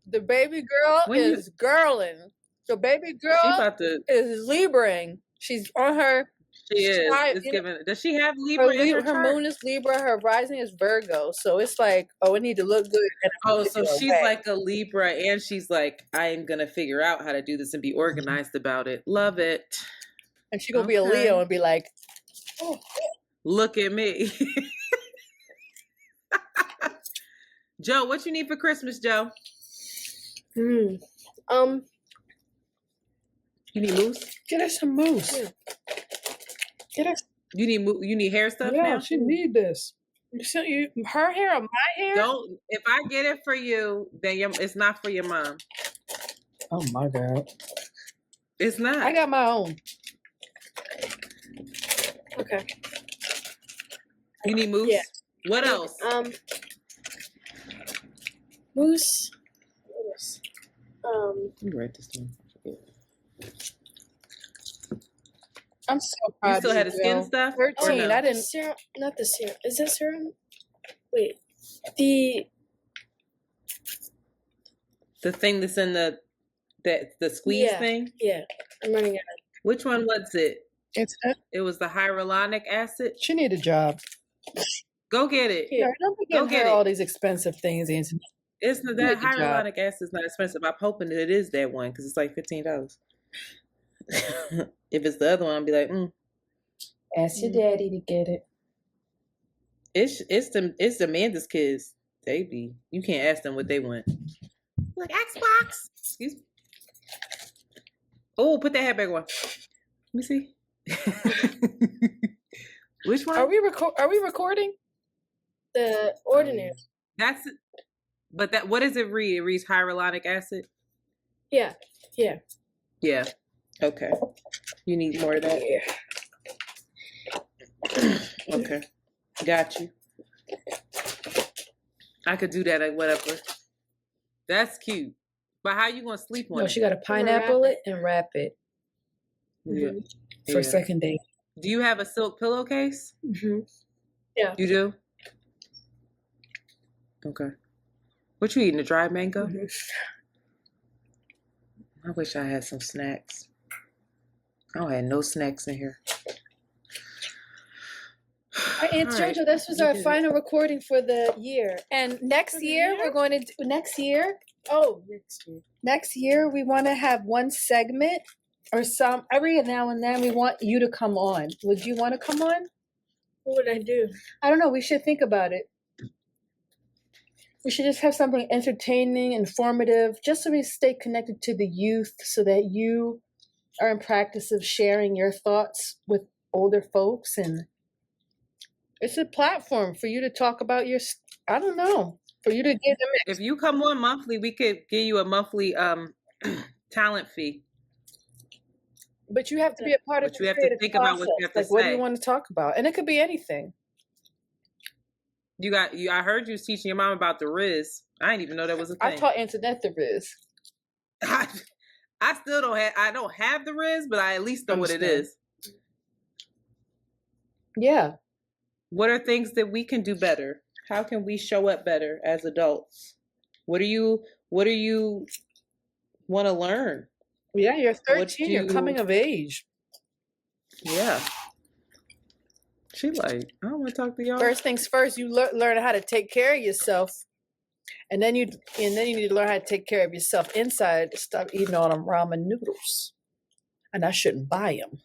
The baby girl When you- is girling. The baby She girl about to. is Libraing. She's on her. She is. Try- It's you know, giving. Does she have Libra in her her chart? moon is Libra. Her rising is Virgo. So it's like, oh, it need to look good. In a Oh, so particular she's way. like a Libra, and she's like, I'm gonna figure out how to do this and be organized about it. Love it. And she gonna be a Okay. Leo and be like, oh, Look at me. Joe, what you need for Christmas, Joe? Hmm. You need moose? get her some moose. Yeah. Get her. You need hair stuff Yeah, now? she need this. Her hair or my hair? Don't. If I get it for you, then it's not for your mom. Oh my God. It's not. I got my own. Okay. You need moose? Yeah. What else? Moose. What else? You write this down. I'm so proud. You still of had the skin Jill. stuff? or 13. no? I didn't. Serum. Not the serum. Is that serum? Wait. The thing that's in the squeeze Yeah. thing? yeah. I'm running out. Which one was it? It's It was the hyaluronic acid. she need a job. Go get it. Yeah. Don't be Go giving get her it. all these expensive things, Anthony. It's that Get the job. hyaluronic acid is not expensive. I'm hoping that it is that one because it's like $15. If it's the other one, I'll be like, Ask your daddy to get it. it's the Amanda's kids. They be, you can't ask them what they want. Like Xbox. Excuse me. Oh, put that hat back on. Let me see. Which one? Are we recording? The ordinary. That's it. But that, what does it read? It reads hyaluronic acid. Yeah. Yeah. Yeah. Okay. You need more of that. Okay. Got you. I could do that at whatever. That's cute. But how you gonna sleep on No, it? she got to pineapple it and wrap it Yeah. for Yeah. second date. Do you have a silk pillowcase? Mm-hmm. You do? Okay. What you eating? A dried mango? Mhm. I wish I had some snacks. I don't have no snacks in here. And All right. Jojo, this was You our did it. final recording for the year. And next For the year, year? we're going to do, next year Next year. we want to have one segment or some every now and then we want you to come on. Would you want to come on? What would I do? I don't know. We should think about it. We should just have something entertaining, informative, just so we stay connected to the youth so that you are in practice of sharing your thoughts with older folks. And it's a platform for you to talk about your, I don't know, for you to give them. If you come on monthly, we could give you a monthly talent fee. But you have to be a part of But the you have to creative think about what you process. have to Like, what do say. you want to talk about? And it could be anything. I heard you was teaching your mom about the Riz. I didn't even know that was a I thing. taught Antoinette the Riz. I still don't have. I don't have the Riz, but I at least know what it Understand. is. Yeah. What are things that we can do better? How can we show up better as adults? What do you want to learn? Yeah, you're What 13. You're do- coming of age. Yeah. She like, I don't want to talk to y'all. First things first, you learn how to take care of yourself. And then you need to learn how to take care of yourself inside. Stop eating all them ramen noodles. And I shouldn't buy them.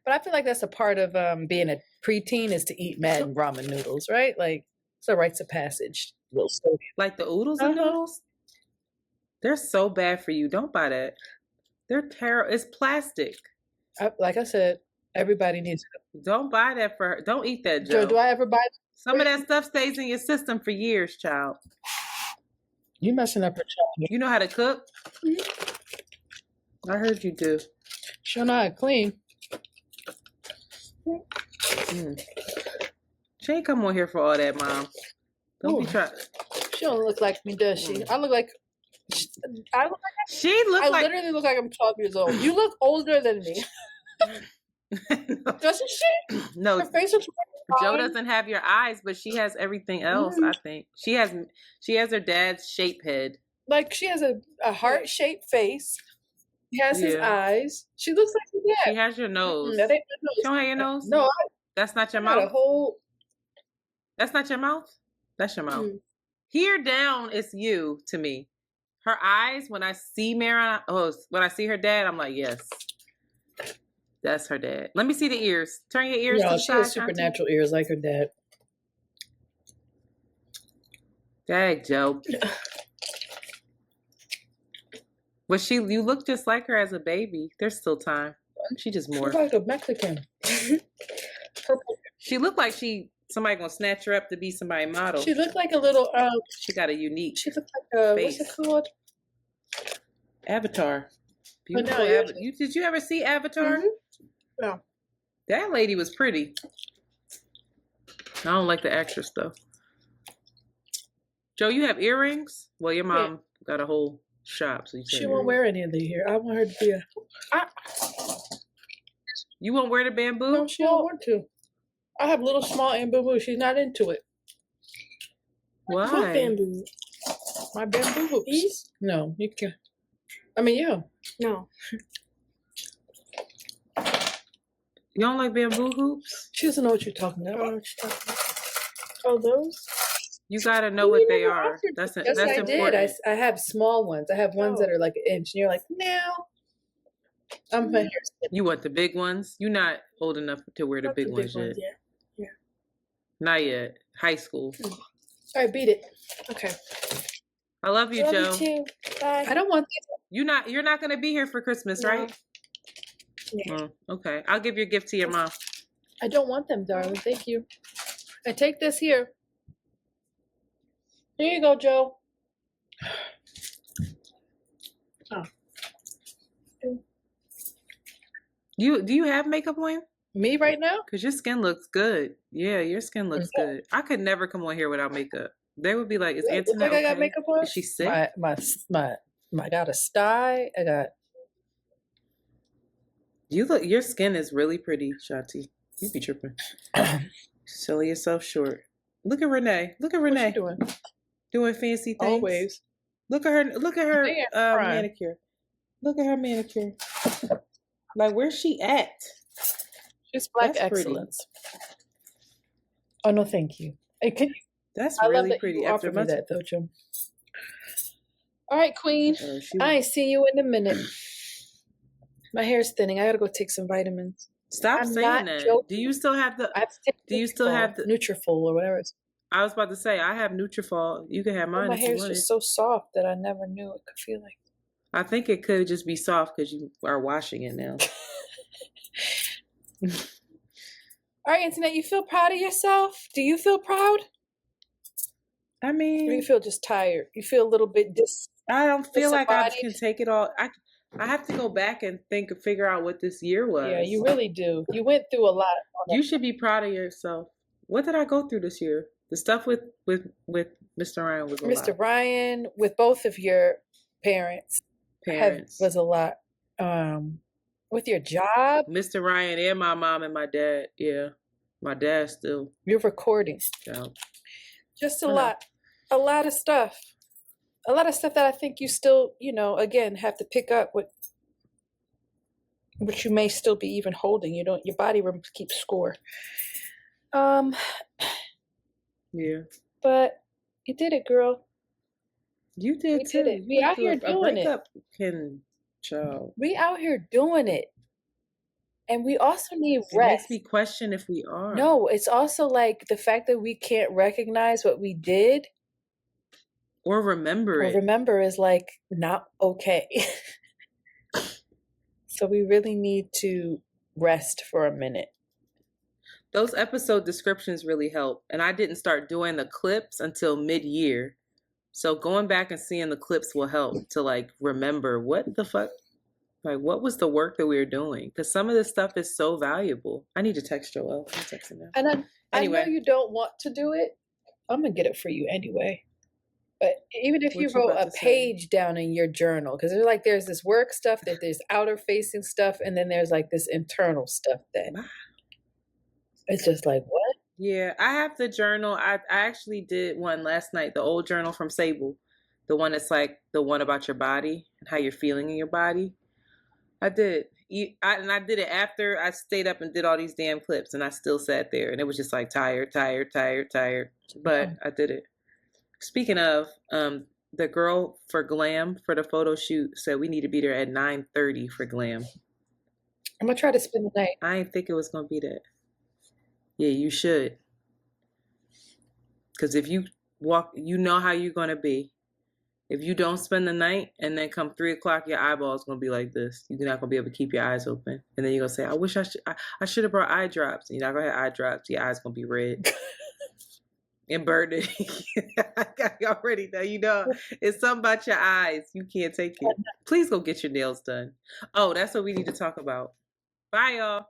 But I feel like that's a part of being a preteen is to eat mad ramen noodles, right? Like it's a rites of passage. Little sodium. Like the oodles and Uh-huh. noodles? They're so bad for you. Don't buy that. They're terrible. It's plastic. Like I said, everybody needs it. Don't buy that for her. Don't eat that, Joe. Do I ever buy Some of that stuff stays in your system for years, child. you messing up her child? You know how to cook? I heard you do. She'll know how to clean. Mm. She ain't come on here for all that, Mom. Don't be Ooh. trying. She don't look like me, does she? I look like She look I like. literally look like I'm 12 years old. You look older than me. Doesn't she? No, Her face looks Joe doesn't have your eyes, but she has everything else. I think she has her dad's shape head. Like she has a heart-shaped face. She has his eyes. She looks like his dad. She has your nose. That ain't my nose. She don't have your nose. No, that's not your I got mouth. a whole. That's not your mouth. That's your mouth. Here down is you to me. Her eyes. When I see when I see her dad, I'm like, yes, that's her dad. Let me see the ears. Turn your ears to the she side. has supernatural ears like her dad. Dag, Joe. But you look just like her as a baby. There's still time. She just more. She's like a Mexican. She looked like somebody gonna snatch her up to be somebody model. She looked like a little. She got a unique. She looked like a face. what's it called? Avatar. Beautiful. No, yeah. Did you ever see Avatar? No. That lady was pretty. I don't like the actress though. Joe, you have earrings? Well, your mom got a whole shop, so she won't wear any of the here. I want her to be You won't wear the bamboo? No, she don't want to. I have little small bamboo. She's not into it. Why? What bamboo? My bamboo hoops. These? No, you can. I mean, yeah. No. You don't like bamboo hoops? She doesn't know what you're talking about. Oh, those? You gotta know what they are. That's Yes, I important. did. I have small ones. I have ones that are like an inch, and you're like, no. I'm here. You want the big ones? You're not old enough to wear the Not big ones yet. Yeah. Not yet. High school. All right, beat it. Okay. I love you, Love Joe. you too. Bye. I don't want these. You're not gonna be here for Christmas, No. right? Yeah. Oh, okay. I'll give your gift to your mom. I don't want them, darling. Thank you. I take this here. Here you go, Joe. Do you have makeup on? Me right now? Because your skin looks good. Yeah, your skin looks good. I could never come on here without makeup. They would be like, "Is Look Antoinette like I got okay? makeup on. Is she sick?" I got a sty. I got. Your skin is really pretty, Shati. You be tripping. Selling yourself short. Look at Renee. Look at What's Renee she doing? doing fancy things. Always. Look at her. Look at her They are fine. manicure. Look at her manicure. Like, where's she at? She's black That's pretty. excellence. Oh no, thank you. Hey, That's I love really that pretty. you After offered me much, that, though, Jim. All right, Queen. she- I ain't see you in a minute. My hair's thinning. I gotta go take some vitamins. Stop I'm saying not that. joking. Do you still have the? I have to take Do you still have the? Nutrafol or whatever? It's, I was about to say I have Nutrafol. You can have mine my if you hair's wanted. just so soft that I never knew it could feel like. I think it could just be soft because you are washing it now. All right, Antoinette, you feel proud of yourself? Do you feel proud? I Or do you mean, feel just tired? You feel a little bit I don't feel like I disembodied? can take it all. I have to go back and figure out what this year was. Yeah, you really do. You went through a lot. You should be proud of yourself. What did I go through this year? The stuff with Mr. Ryan was a Mr. lot. Ryan, with both of your parents. Parents. Was a lot. With your job, Mr. Ryan and my mom and my dad. Yeah, my dad still. you're recording. Out. Just I know. a lot of stuff. A lot of stuff that I think you still, again, have to pick up with, which you may still be even holding. Your body keeps score. Yeah, But you did it, girl. you did We too. did it. We You out here went through doing it. breakup child. We out here doing it. And we also need It rest. makes me question if we are. No, it's also like the fact that we can't recognize what we did Or remember or it. remember is like not okay. So we really need to rest for a minute. Those episode descriptions really help. And I didn't start doing the clips until mid-year. So going back and seeing the clips will help to like remember what the fuck, like what was the work that we were doing? Because some of this stuff is so valuable. I need to text Joel. I'm texting now. And I know Anyway. you don't want to do it. I'm gonna get it for you anyway. But even if you What you wrote about a to say? page down in your journal, because there's this work stuff, that there's outer facing stuff, and then there's like this internal stuff that Wow. it's just like, what? Yeah, I have the journal. I actually did one last night, the old journal from Sable. The one that's like the one about your body and how you're feeling in your body. I did. And I did it after I stayed up and did all these damn clips, and I still sat there, and it was just like tired. But I did it. Speaking of, the girl for Glam for the photo shoot said we need to be there at 9:30 for Glam. I'm gonna try to spend the night. I didn't think it was gonna be that. Yeah, you should. Because if you walk, you know how you're gonna be. If you don't spend the night and then come 3 o'clock, your eyeball's gonna be like this. You're not gonna be able to keep your eyes open, and then you're gonna say, "I wish I should have brought eye drops." And you're not gonna have eye drops. Your eyes gonna be red and burning. I already know. You know, it's something about your eyes. You can't take it. Please go get your nails done. Oh, that's what we need to talk about. Bye, y'all.